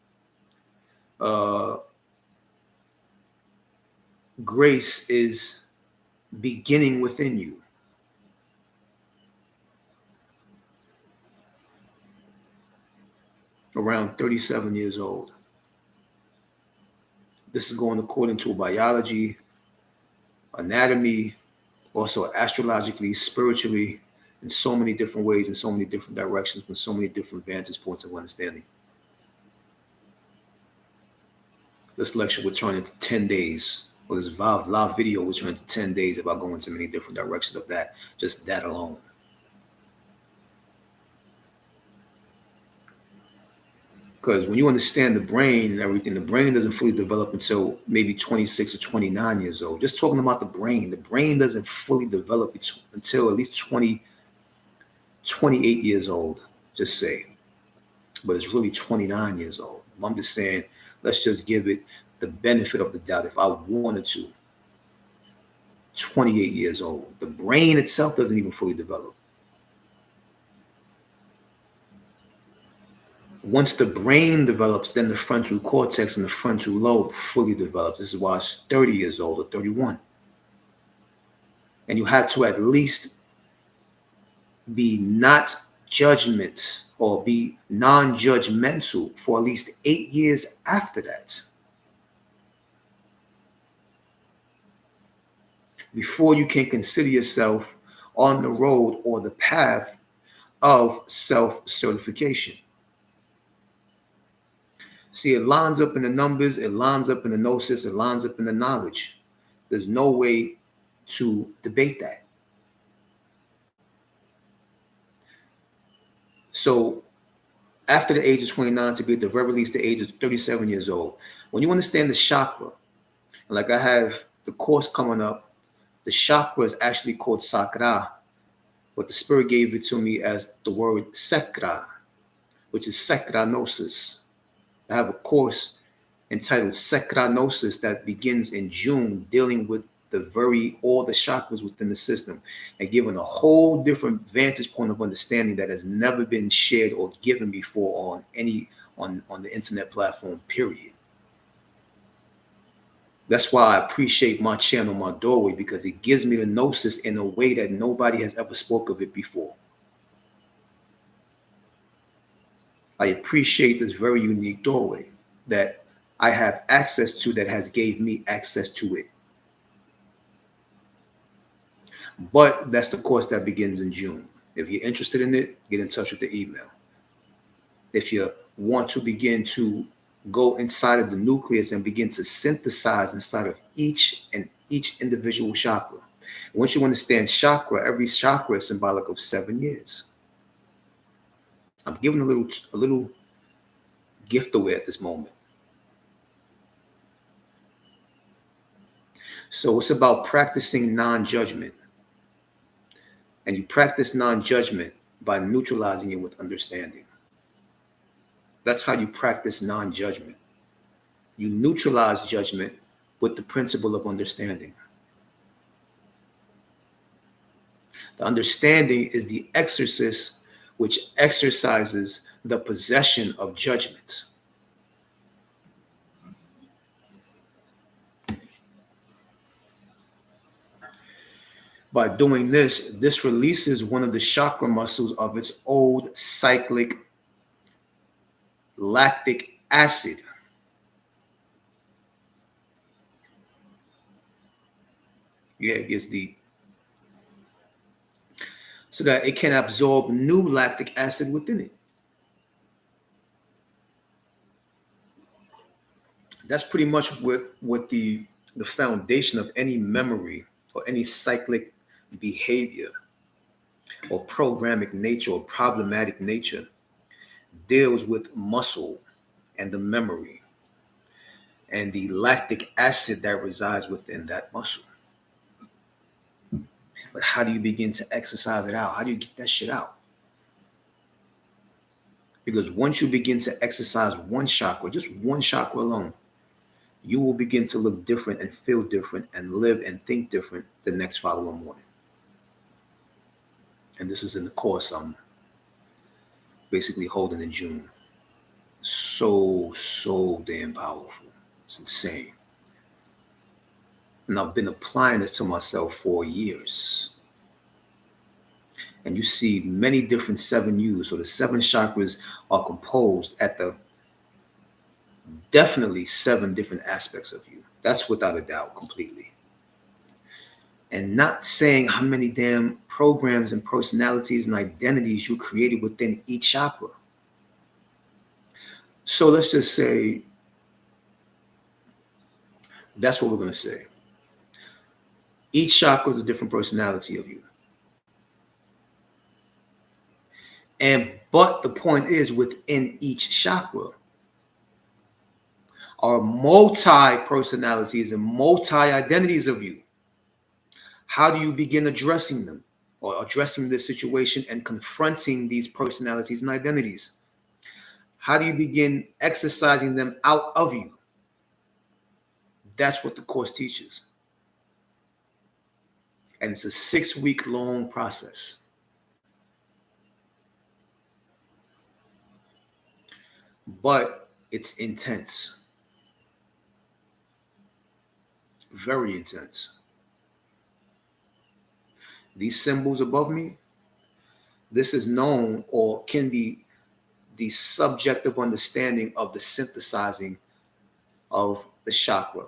grace is beginning within you. Around 37 years old. This is going according to biology, anatomy, also astrologically, spiritually, in so many different ways, in so many different directions, from so many different vantage points of understanding. This lecture will turn into 10 days. Well, this live video will turn into 10 days if I go into many different directions of that, just that alone. Because when you understand the brain and everything, the brain doesn't fully develop until maybe 26 or 29 years old. Just talking about the brain doesn't fully develop until at least 28 years old, just say. But it's really 29 years old. I'm just saying, let's just give it the benefit of the doubt if I wanted to. 28 years old. The brain itself doesn't even fully develop. Once the brain develops, then the frontal cortex and the frontal lobe fully develops. This is why it's 30 years old or 31. And you have to at least be not judgment or be non-judgmental for at least 8 years after that, before you can consider yourself on the road or the path of self-certification. See, it lines up in the numbers, it lines up in the gnosis, it lines up in the knowledge. There's no way to debate that. So after the age of 29, to be at the very least the age of 37 years old, when you understand the chakra, like I have the course coming up, the chakra is actually called sakra, but the spirit gave it to me as the word sekra, which is sekranosis. I have a course entitled Sekranosis that begins in June, dealing with all the chakras within the system and giving a whole different vantage point of understanding that has never been shared or given before on the internet platform, period. That's why I appreciate my channel, my doorway, because it gives me the gnosis in a way that nobody has ever spoke of it before. I appreciate this very unique doorway that I have access to, that has gave me access to it. But that's the course that begins in June. If you're interested in it, get in touch with the email. If you want to begin to go inside of the nucleus and begin to synthesize inside of each individual chakra. Once you understand chakra, every chakra is symbolic of 7 years. I'm giving a little gift away at this moment. So it's about practicing non-judgment. And you practice non-judgment by neutralizing it with understanding. That's how you practice non-judgment. You neutralize judgment with the principle of understanding. The understanding is the exorcist which exercises the possession of judgment. By doing this releases one of the chakra muscles of its old cyclic lactic acid. Yeah, it gets deep. So that it can absorb new lactic acid within it. That's pretty much what the foundation of any memory or any cyclic behavior or programmatic nature or problematic nature deals with muscle and the memory and the lactic acid that resides within that muscle. But how do you begin to exercise it out? How do you get that shit out? Because once you begin to exercise one chakra, just one chakra alone, you will begin to look different and feel different and live and think different the next following morning. And this is in the course I'm basically holding in June. So damn powerful. It's insane. And I've been applying this to myself for years. And you see many different 7Us, so the 7 chakras are composed at the definitely 7 different aspects of you. That's without a doubt, completely. And not saying how many damn programs and personalities and identities you created within each chakra. So let's just say, that's what we're going to say. Each chakra is a different personality of you. But the point is, within each chakra are multi-personalities and multi-identities of you. How do you begin addressing them or addressing this situation and confronting these personalities and identities? How do you begin exercising them out of you? That's what the course teaches. And it's a 6-week long process. But it's intense. Very intense. These symbols above me, this is known or can be the subjective understanding of the synthesizing of the chakra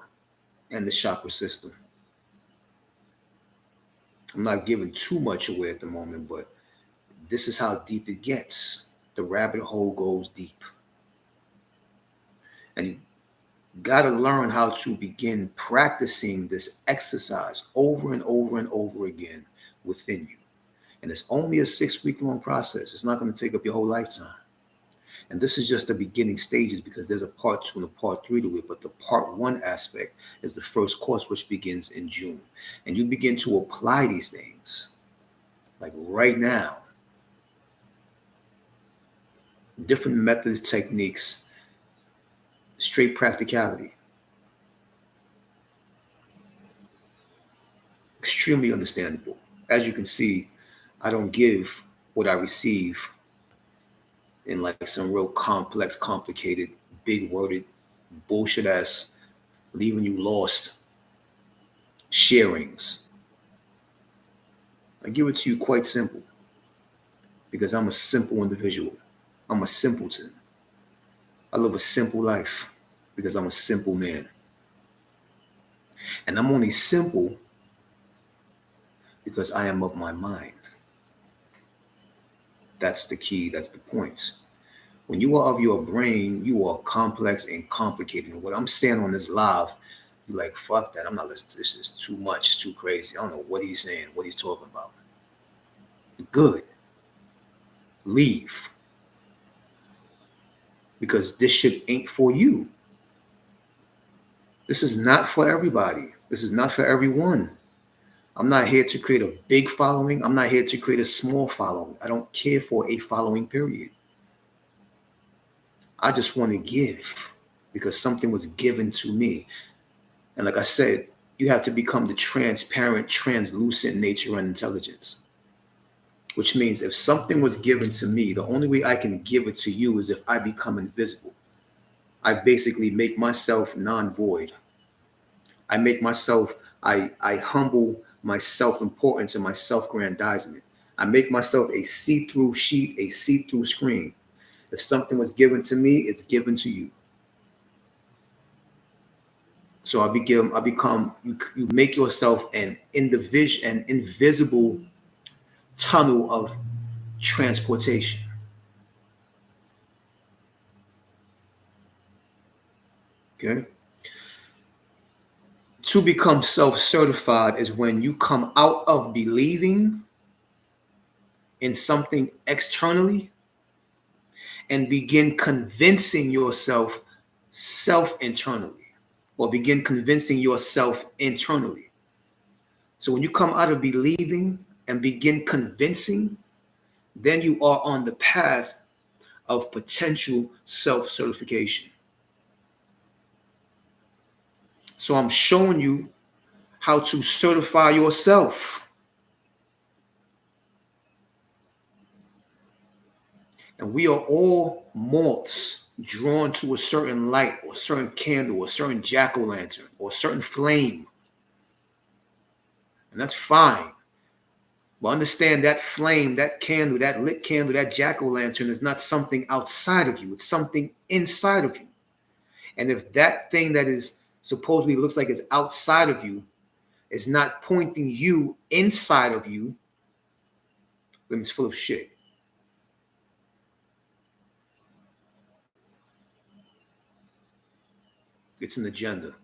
and the chakra system. I'm not giving too much away at the moment, but this is how deep it gets. The rabbit hole goes deep. And you got to learn how to begin practicing this exercise over and over and over again within you. And it's only a 6-week long process. It's not going to take up your whole lifetime. And this is just the beginning stages, because there's a part 2 and a part 3 to it. But the part 1 aspect is the first course, which begins in June. And you begin to apply these things like right now. Different methods, techniques, straight practicality. Extremely understandable. As you can see, I don't give what I receive in like some real complex, complicated, big worded bullshit ass, leaving you lost sharings. I give it to you quite simple, because I'm a simple individual. I'm a simpleton. I live a simple life because I'm a simple man. And I'm only simple because I am of my mind. That's the key. That's the point. When you are of your brain, you are complex and complicated. And what I'm saying on this live, you're like, fuck that. I'm not listening to this. It's too much, too crazy. I don't know what he's saying, what he's talking about. Good. Leave. Because this shit ain't for you. This is not for everybody. This is not for everyone. I'm not here to create a big following. I'm not here to create a small following. I don't care for a following, period. I just want to give because something was given to me. And like I said, you have to become the transparent, translucent nature and intelligence. Which means if something was given to me, the only way I can give it to you is if I become invisible. I basically make myself non-void. I make myself, I humble my self-importance and my self-grandizement. I make myself a see-through sheet, a see-through screen. If something was given to me, it's given to you. So you make yourself an invisible tunnel of transportation. Okay? To become self-certified is when you come out of believing in something externally and begin convincing yourself self-internally, or begin convincing yourself internally. So when you come out of believing and begin convincing, then you are on the path of potential self-certification. So I'm showing you how to certify yourself. And we are all moths drawn to a certain light or a certain candle or a certain jack-o'-lantern or a certain flame. And that's fine. But understand that flame, that candle, that lit candle, that jack-o'-lantern is not something outside of you. It's something inside of you. And if that thing that is supposedly looks like it's outside of you is not pointing you inside of you, then it's full of shit. It's an agenda.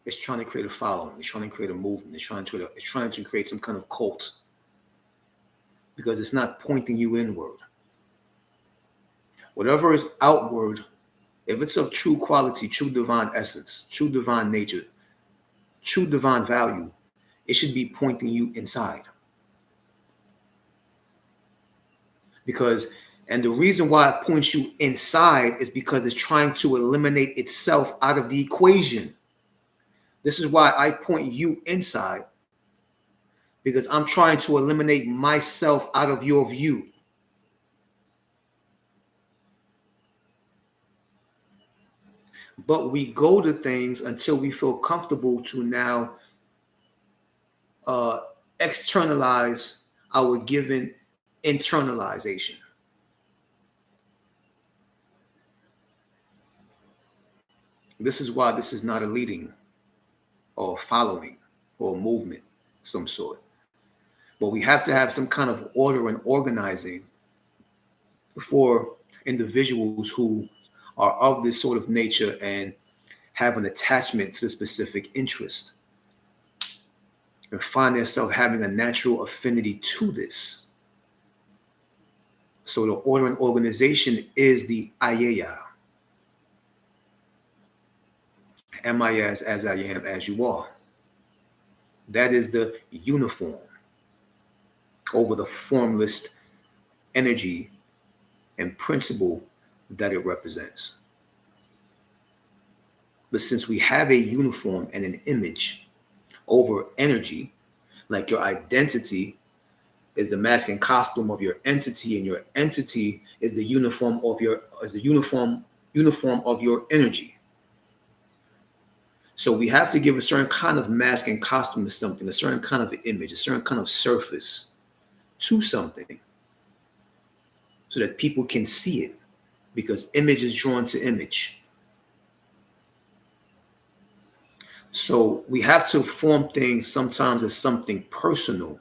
It's trying to create a following. It's trying to create a movement. It's trying to create some kind of cult, because it's not pointing you inward. Whatever is outward, if it's of true quality, true divine essence, true divine nature, true divine value, it should be pointing you inside. And the reason why it points you inside is because it's trying to eliminate itself out of the equation. This is why I point you inside, because I'm trying to eliminate myself out of your view. But we go to things until we feel comfortable to now uh, externalize our given internalization. This is why this is not a leading or following or movement of some sort. But we have to have some kind of order and organizing for individuals who are of this sort of nature and have an attachment to the specific interest and find themselves having a natural affinity to this. So the order and organization is the a.a.a.y.a. Amias, as I am, as you are. That is the uniform over the formless energy and principle that it represents. But since we have a uniform and an image over energy, like your identity is the mask and costume of your entity, and your entity is the uniform of your energy. So we have to give a certain kind of mask and costume to something, a certain kind of image, a certain kind of surface to something so that people can see it, because image is drawn to image. So we have to form things sometimes as something personal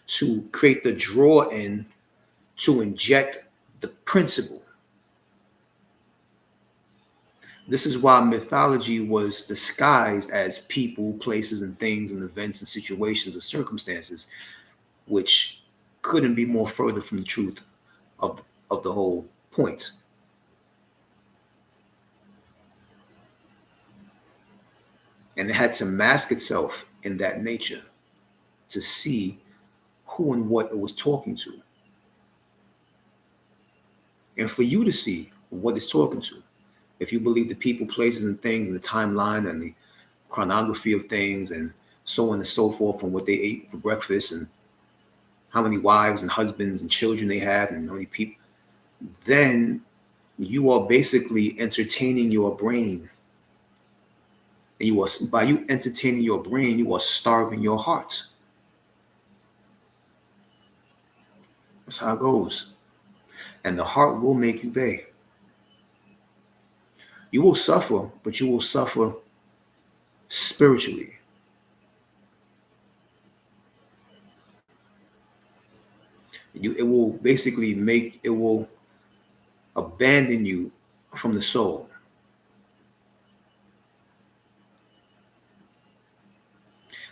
to create the draw in to inject the principle. This is why mythology was disguised as people, places, and things, and events, and situations, and circumstances, which couldn't be more further from the truth of the whole point. And it had to mask itself in that nature to see who and what it was talking to, and for you to see what it's talking to. If you believe the people, places, and things, and the timeline, and the chronography of things, and so on and so forth, from what they ate for breakfast, and how many wives and husbands and children they had, and how many people, then you are basically entertaining your brain. And you are, by you entertaining your brain, you are starving your heart. That's how it goes. And the heart will make you pay. You will suffer, but you will suffer spiritually. It will basically it will abandon you from the soul.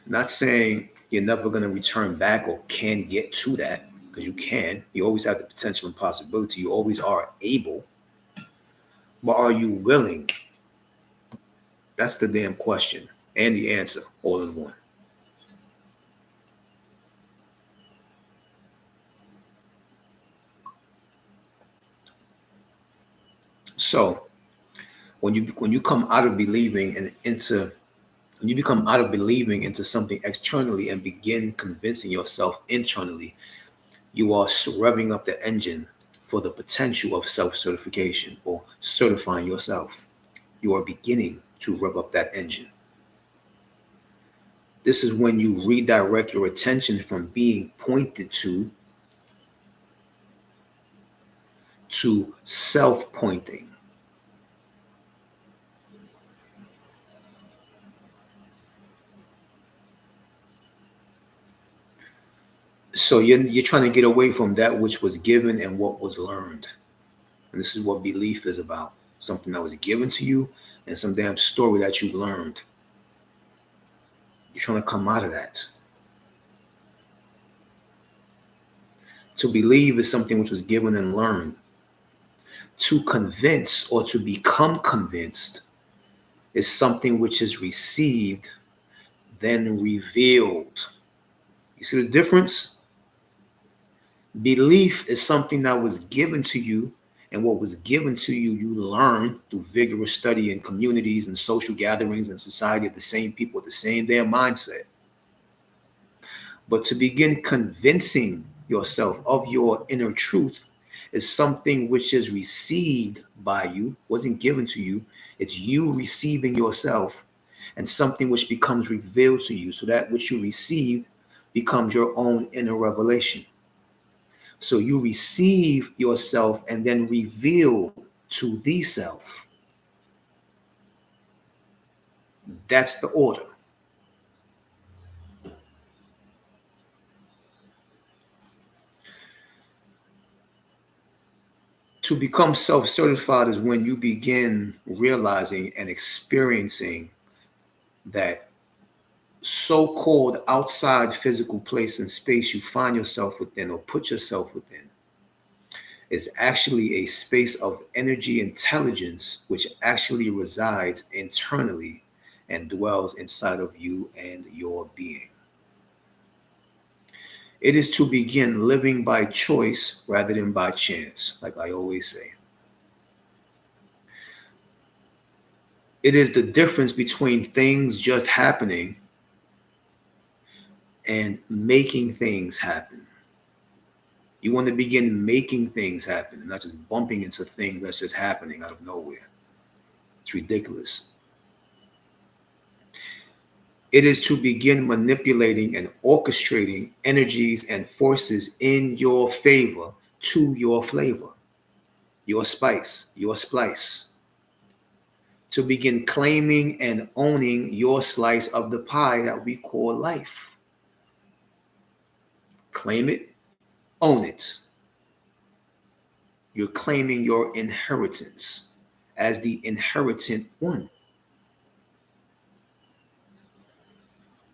Not saying you're never going to return back or can get to that, because you can. You always have the potential and possibility. You always are able. But are you willing? That's the damn question and the answer all in one. So when you come out of believing and into when you become out of believing into something externally and begin convincing yourself internally, you are revving up the engine for the potential of self-certification or certifying yourself. You are beginning to rev up that engine. This is when you redirect your attention from being pointed to self-pointing. So you're trying to get away from that which was given and what was learned. And this is what belief is about. Something that was given to you and some damn story that you learned. You're trying to come out of that. To believe is something which was given and learned. To convince or to become convinced is something which is received, then revealed. You see the difference? Belief is something that was given to you And what was given to you, you learn through vigorous study in communities and social gatherings and society of the same people with the same damn mindset. But to begin convincing yourself of your inner truth is something which is received by you, wasn't given to you. It's you receiving yourself, and something which becomes revealed to you. So that which you received becomes your own inner revelation. So you receive yourself and then reveal to the self. That's the order. To become self-certified is when you begin realizing and experiencing that so-called outside physical place and space you find yourself within or put yourself within is actually a space of energy intelligence which actually resides internally and dwells inside of you and your being. It is to begin living by choice rather than by chance, like I always say. It is the difference between things just happening and making things happen. You want to begin making things happen and not just bumping into things that's just happening out of nowhere. It's ridiculous. It is to begin manipulating and orchestrating energies and forces in your favor to your flavor, your spice, your splice. To begin claiming and owning your slice of the pie that we call life. Claim it, own it. You're claiming your inheritance as the inheritant one.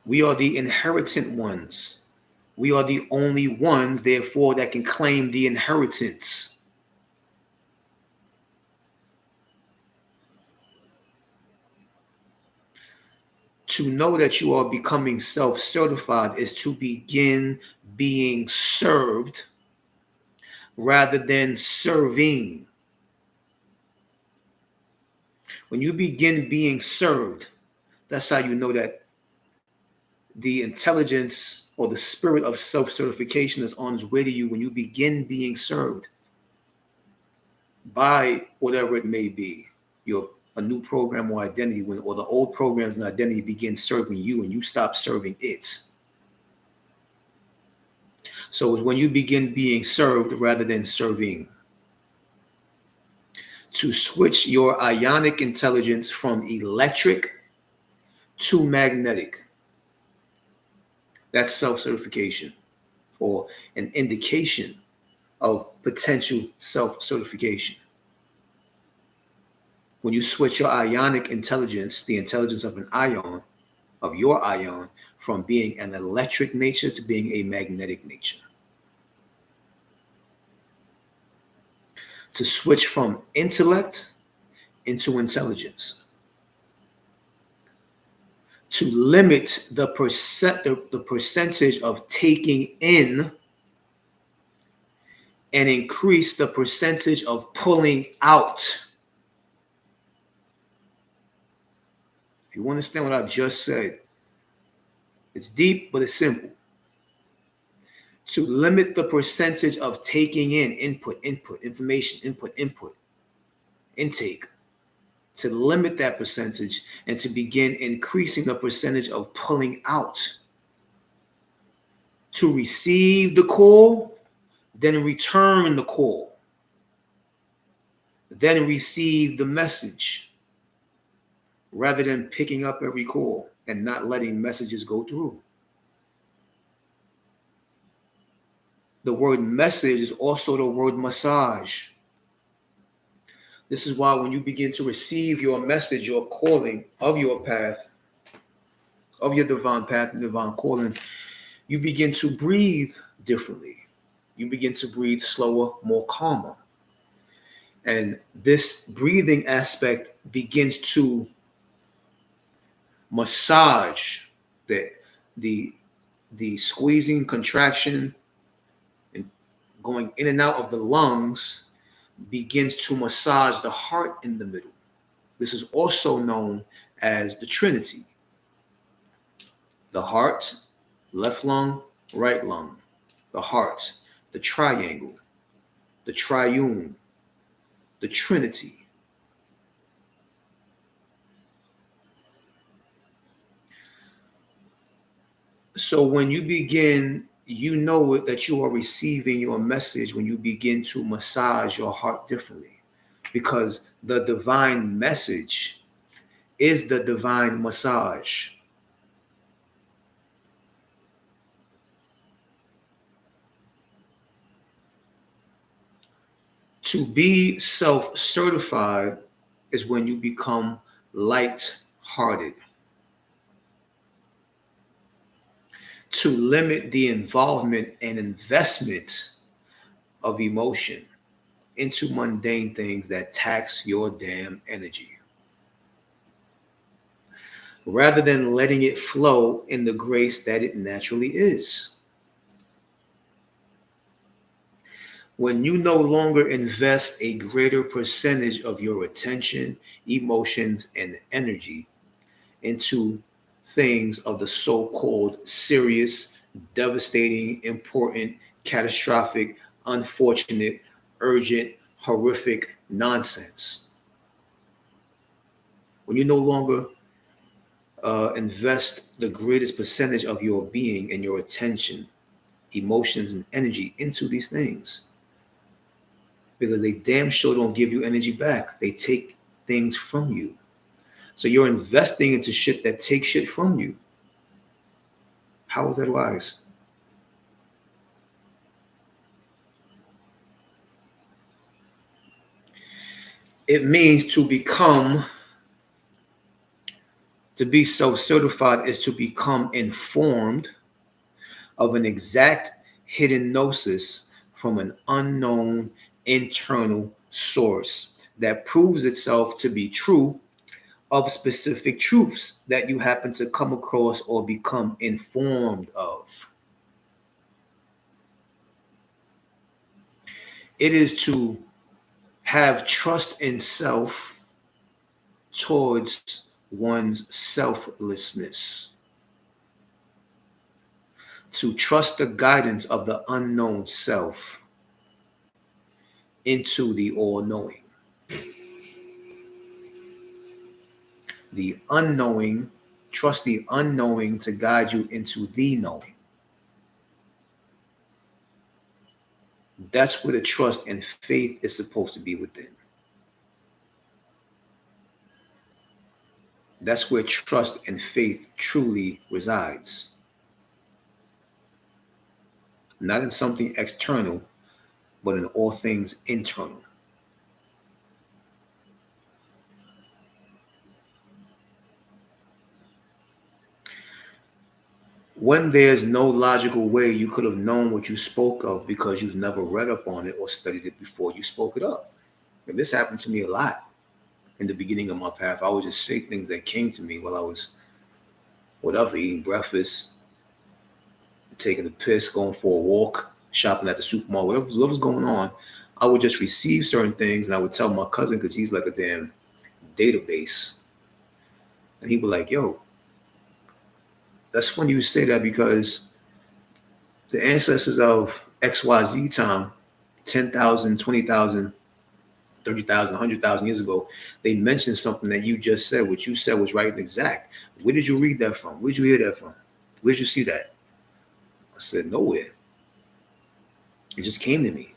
We are the inheritant ones. We are the only ones, therefore, that can claim the inheritance. To know that you are becoming self-certified is to begin being served rather than serving. When you begin being served, that's how you know that the intelligence or the spirit of self-certification is on its way to you when you begin being served by whatever it may be, your a new program or identity, when or the old programs and identity begin serving you and you stop serving it. So it's when you begin being served rather than serving. To switch your ionic intelligence from electric to magnetic. That's self-certification or an indication of potential self-certification. When you switch your ionic intelligence, the intelligence of an ion, of your ion, from being an electric nature to being a magnetic nature. To switch from intellect into intelligence. To limit the percentage of taking in and increase the percentage of pulling out. If you understand what I just said, it's deep, but it's simple. To limit the percentage of taking in input, information, input, intake, to limit that percentage and to begin increasing the percentage of pulling out. To receive the call, then return the call, then receive the message, rather than picking up every call and not letting messages go through. The word message is also the word massage. This is why when you begin to receive your message, your calling of your path, of your divine path and divine calling, you begin to breathe differently. You begin to breathe slower, more calmer. And this breathing aspect begins to massage the squeezing, contraction, and going in and out of the lungs begins to massage the heart in the middle. This is also known as the Trinity: the heart, left lung, right lung, the heart, the triangle, the triune, the Trinity. So when you begin, you know it that you are receiving your message when you begin to massage your heart differently, because the divine message is the divine massage. To be self certified is when you become light hearted, to limit the involvement and investment of emotion into mundane things that tax your damn energy, rather than letting it flow in the grace that it naturally is. When you no longer invest a greater percentage of your attention, emotions, and energy into things of the so called serious, devastating, important, catastrophic, unfortunate, urgent, horrific nonsense. When you no longer invest the greatest percentage of your being and your attention, emotions, and energy into these things, because they damn sure don't give you energy back. They take things from you. So you're investing into shit that takes shit from you. How is that wise? It means to be self certified is to become informed of an exact hidden gnosis from an unknown internal source that proves itself to be true of specific truths that you happen to come across or become informed of. It is to have trust in self towards one's selflessness, to trust the guidance of the unknown self into the all knowing. The unknowing, trust the unknowing to guide you into the knowing. That's where the trust and faith is supposed to be within. That's where trust and faith truly resides. Not in something external, but in all things internal. When there's no logical way you could have known what you spoke of because you've never read up on it or studied it before you spoke it up. And this happened to me a lot in the beginning of my path. I would just say things that came to me while I was, whatever, eating breakfast, taking a piss, going for a walk, shopping at the supermarket, whatever's going on. I would just receive certain things and I would tell my cousin, because he's like a damn database. And he'd be like, yo, that's funny you say that, because the ancestors of XYZ time, 10,000, 20,000, 30,000, 100,000 years ago, they mentioned something that you just said. What you said was right and exact. Where did you read that from? Where did you hear that from? Where did you see that? I said, nowhere. It just came to me.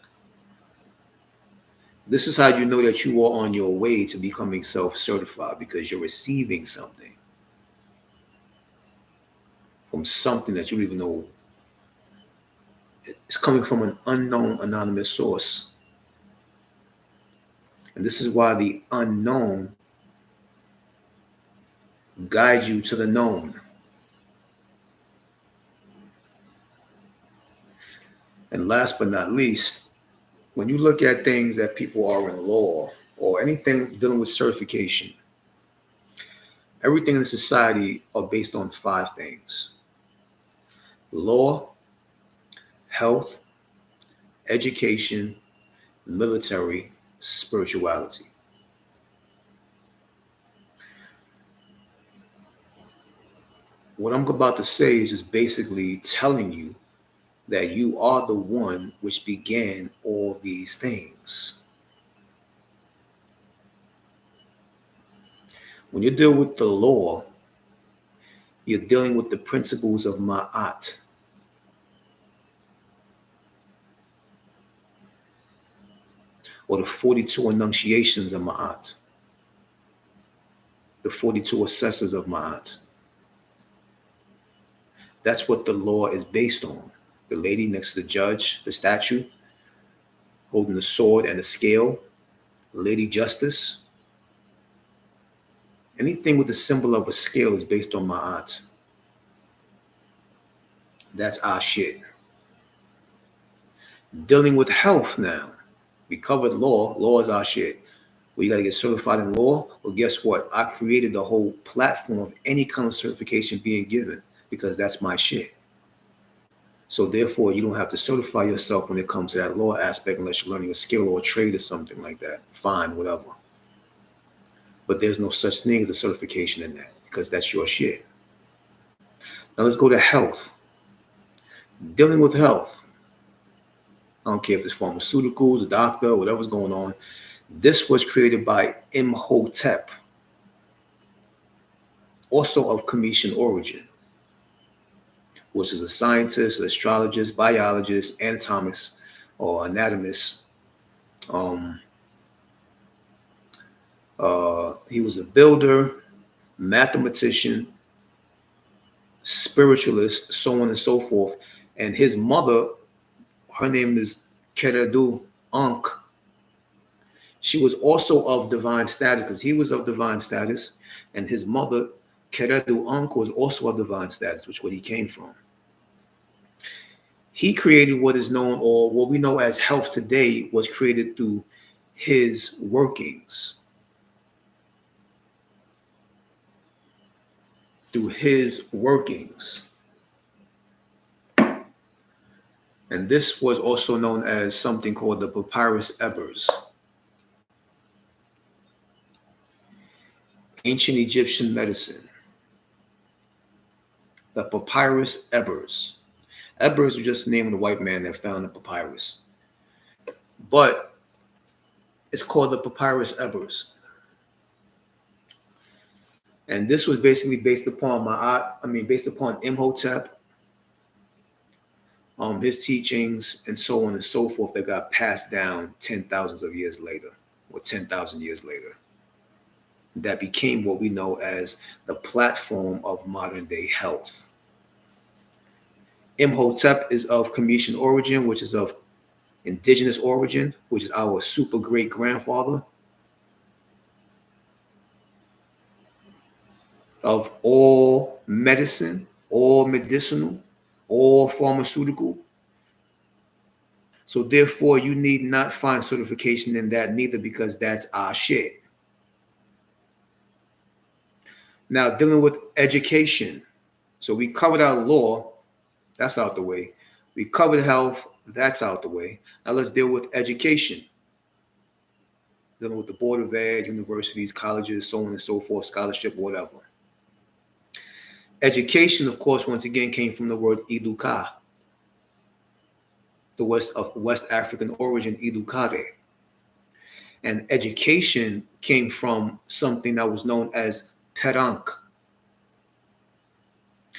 This is how you know that you are on your way to becoming self-certified, because you're receiving something from something that you don't even know. It's coming from an unknown anonymous source. And this is why the unknown guides you to the known. And last but not least, when you look at things that people are in law or anything dealing with certification, everything in society are based on five things: law, health, education, military, spirituality. What I'm about to say is just basically telling you that you are the one which began all these things. When you deal with the law, you're dealing with the principles of ma'at. Or the 42 enunciations of ma'at. The 42 assessors of ma'at. That's what the law is based on. The lady next to the judge, the statue, holding the sword and the scale, Lady Justice. Anything with the symbol of a scale is based on ma'at. That's our shit. Dealing with health now. We covered law. Law is our shit. Well, you got to get certified in law. Well, guess what? I created the whole platform of any kind of certification being given because that's my shit. So therefore, you don't have to certify yourself when it comes to that law aspect unless you're learning a skill or a trade or something like that. Fine, whatever. But there's no such thing as a certification in that because that's your shit. Now let's go to health. Dealing with health. I don't care if it's pharmaceuticals, a doctor, whatever's going on. This was created by Imhotep, also of Cometian origin, which is a scientist, astrologist, biologist, anatomist, or anatomist. He was a builder, mathematician, spiritualist, so on and so forth. And his mother, her name is Keredu Ankh. She was also of divine status because he was of divine status, and his mother, Keredu Ankh, was also of divine status, which is where he came from. He created what is known, or what we know as health today, was created through his workings. Through his workings. And this was also known as something called the Papyrus Ebers. Ancient Egyptian medicine. The Papyrus Ebers. Ebers was just the name of the white man that found the papyrus. But it's called the Papyrus Ebers. And this was basically based upon based upon Imhotep, his teachings, and so on and so forth that got passed down 10,000s of years later, or 10,000 years later. That became what we know as the platform of modern day health. Imhotep is of Cometian origin, which is of indigenous origin, which is our super great grandfather. Of all medicine, all medicinal, all pharmaceutical. So therefore, you need not find certification in that neither, because that's our shit. Now, dealing with education. So we covered our law. That's out the way. We covered health. That's out the way. Now let's deal with education. Dealing with the Board of Ed, universities, colleges, so on and so forth, scholarship, whatever. Education, of course, once again, came from the word educa, the West African origin, educare. And education came from something that was known as Terank,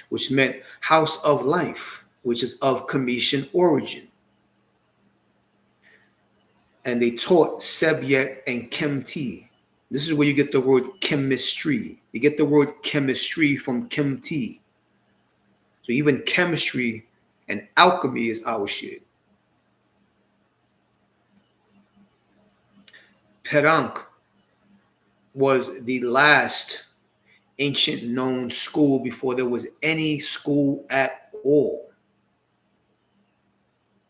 which meant house of life, which is of Cometian origin. And they taught Sebyet and Kemti. This is where you get the word chemistry. You get the word chemistry from Kemti. So even chemistry and alchemy is our shit. Terank was the last ancient known school before there was any school at all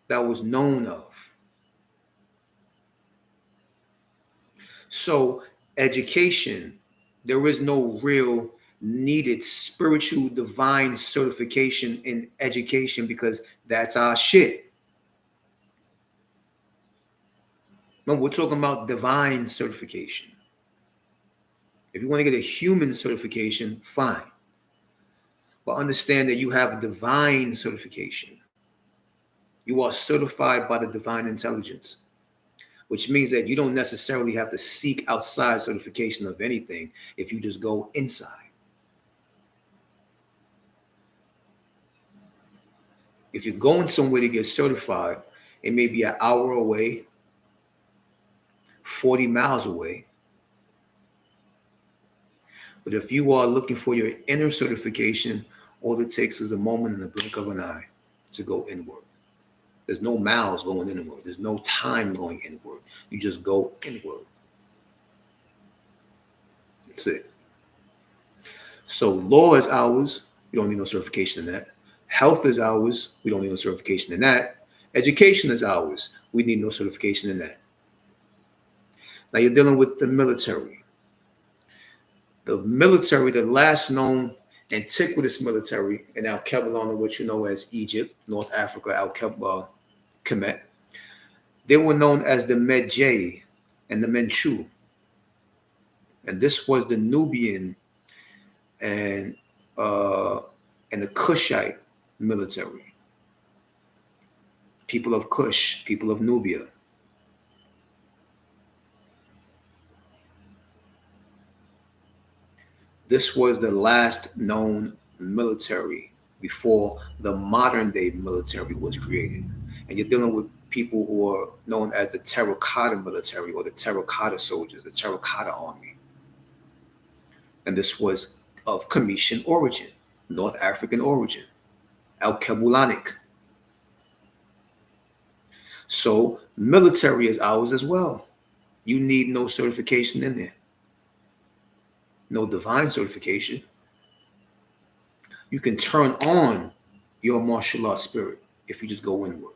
that was known of. So education, there is no real needed spiritual divine certification in education because that's our shit. No, we're talking about divine certification. If you want to get a human certification, fine. But understand that you have a divine certification. You are certified by the divine intelligence, which means that you don't necessarily have to seek outside certification of anything if you just go inside. If you're going somewhere to get certified, it may be an hour away, 40 miles away. But if you are looking for your inner certification, all it takes is a moment and the blink of an eye to go inward. There's no miles going inward. There's no time going inward. You just go inward. That's it. So law is ours. We don't need no certification in that. Health is ours. We don't need no certification in that. Education is ours. We need no certification in that. Now you're dealing with the military. The military, the last known antiquitous military in Al-Kebalan, what you know as Egypt, North Africa, Kemet, they were known as the Medjay and the Menchu. And this was the Nubian and the Kushite military. People of Kush, people of Nubia. This was the last known military before the modern day military was created. And you're dealing with people who are known as the terracotta military or the terracotta soldiers, the terracotta army. And this was of Cometian origin, North African origin, Al-Kebulanic. So military is ours as well. You need no certification in there. No divine certification. You can turn on your martial arts spirit if you just go inward.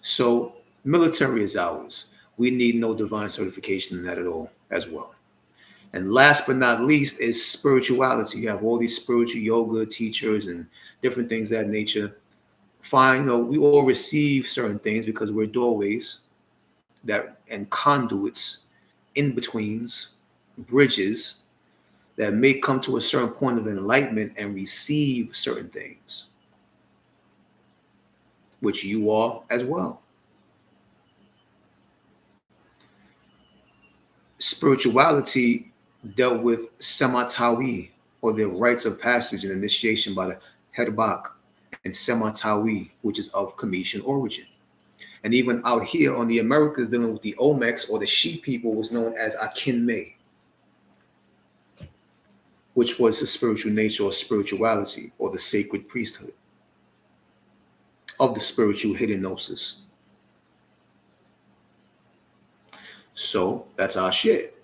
So military is ours. We need no divine certification in that at all as well. And last but not least is spirituality. You have all these spiritual yoga teachers and different things of that nature. Fine, we all receive certain things because we're doorways that and conduits, in betweens, bridges that may come to a certain point of enlightenment and receive certain things, which you are as well. Spirituality dealt with sematawi, or the rites of passage and initiation by the Herbak, and sematawi, which is of Cometian origin. And even out here on the Americas, dealing with the Olmecs or the She people, was known as Akinme, which was the spiritual nature or spirituality or the sacred priesthood of the spiritual hidden gnosis. So that's our shit.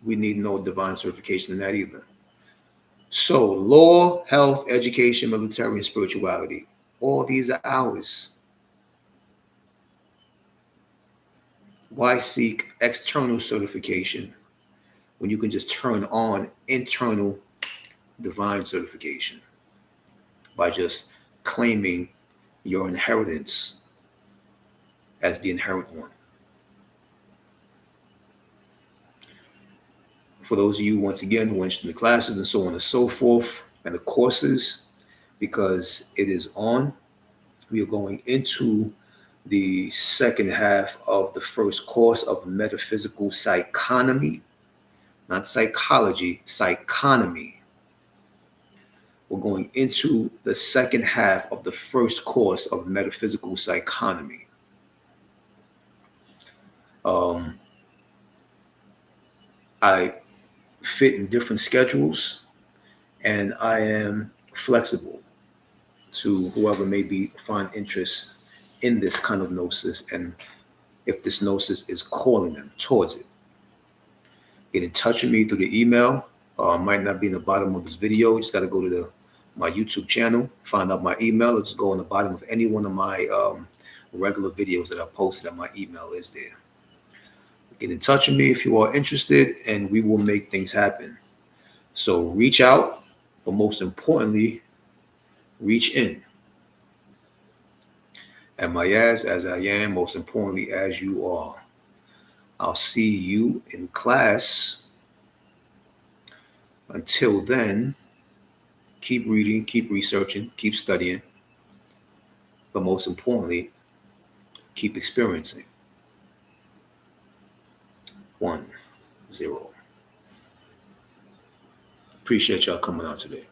We need no divine certification in that either. So law, health, education, military, and spirituality. All these are ours. Why seek external certification when you can just turn on internal divine certification by just claiming your inheritance as the inherent one? For those of you, once again, who are interested in the classes and so on and so forth, and the courses, because it is on, we are going into the second half of the first course of metaphysical psychonomy, not psychology, psychonomy. We're going into the second half of the first course of metaphysical psychonomy. I fit in different schedules, and I am flexible to whoever may find interest in this kind of gnosis, and if this gnosis is calling them towards it. Get in touch with me through the email. Might not be in the bottom of this video. You just got to go to my YouTube channel, find out my email, or just go on the bottom of any one of my regular videos that I posted, and my email is there. Get in touch with me if you are interested, and we will make things happen. So reach out, but most importantly, reach in. Amias, as I am, most importantly, as you are. I'll see you in class. Until then, keep reading, keep researching, keep studying, but most importantly, keep experiencing. 1-0. Appreciate y'all coming out today.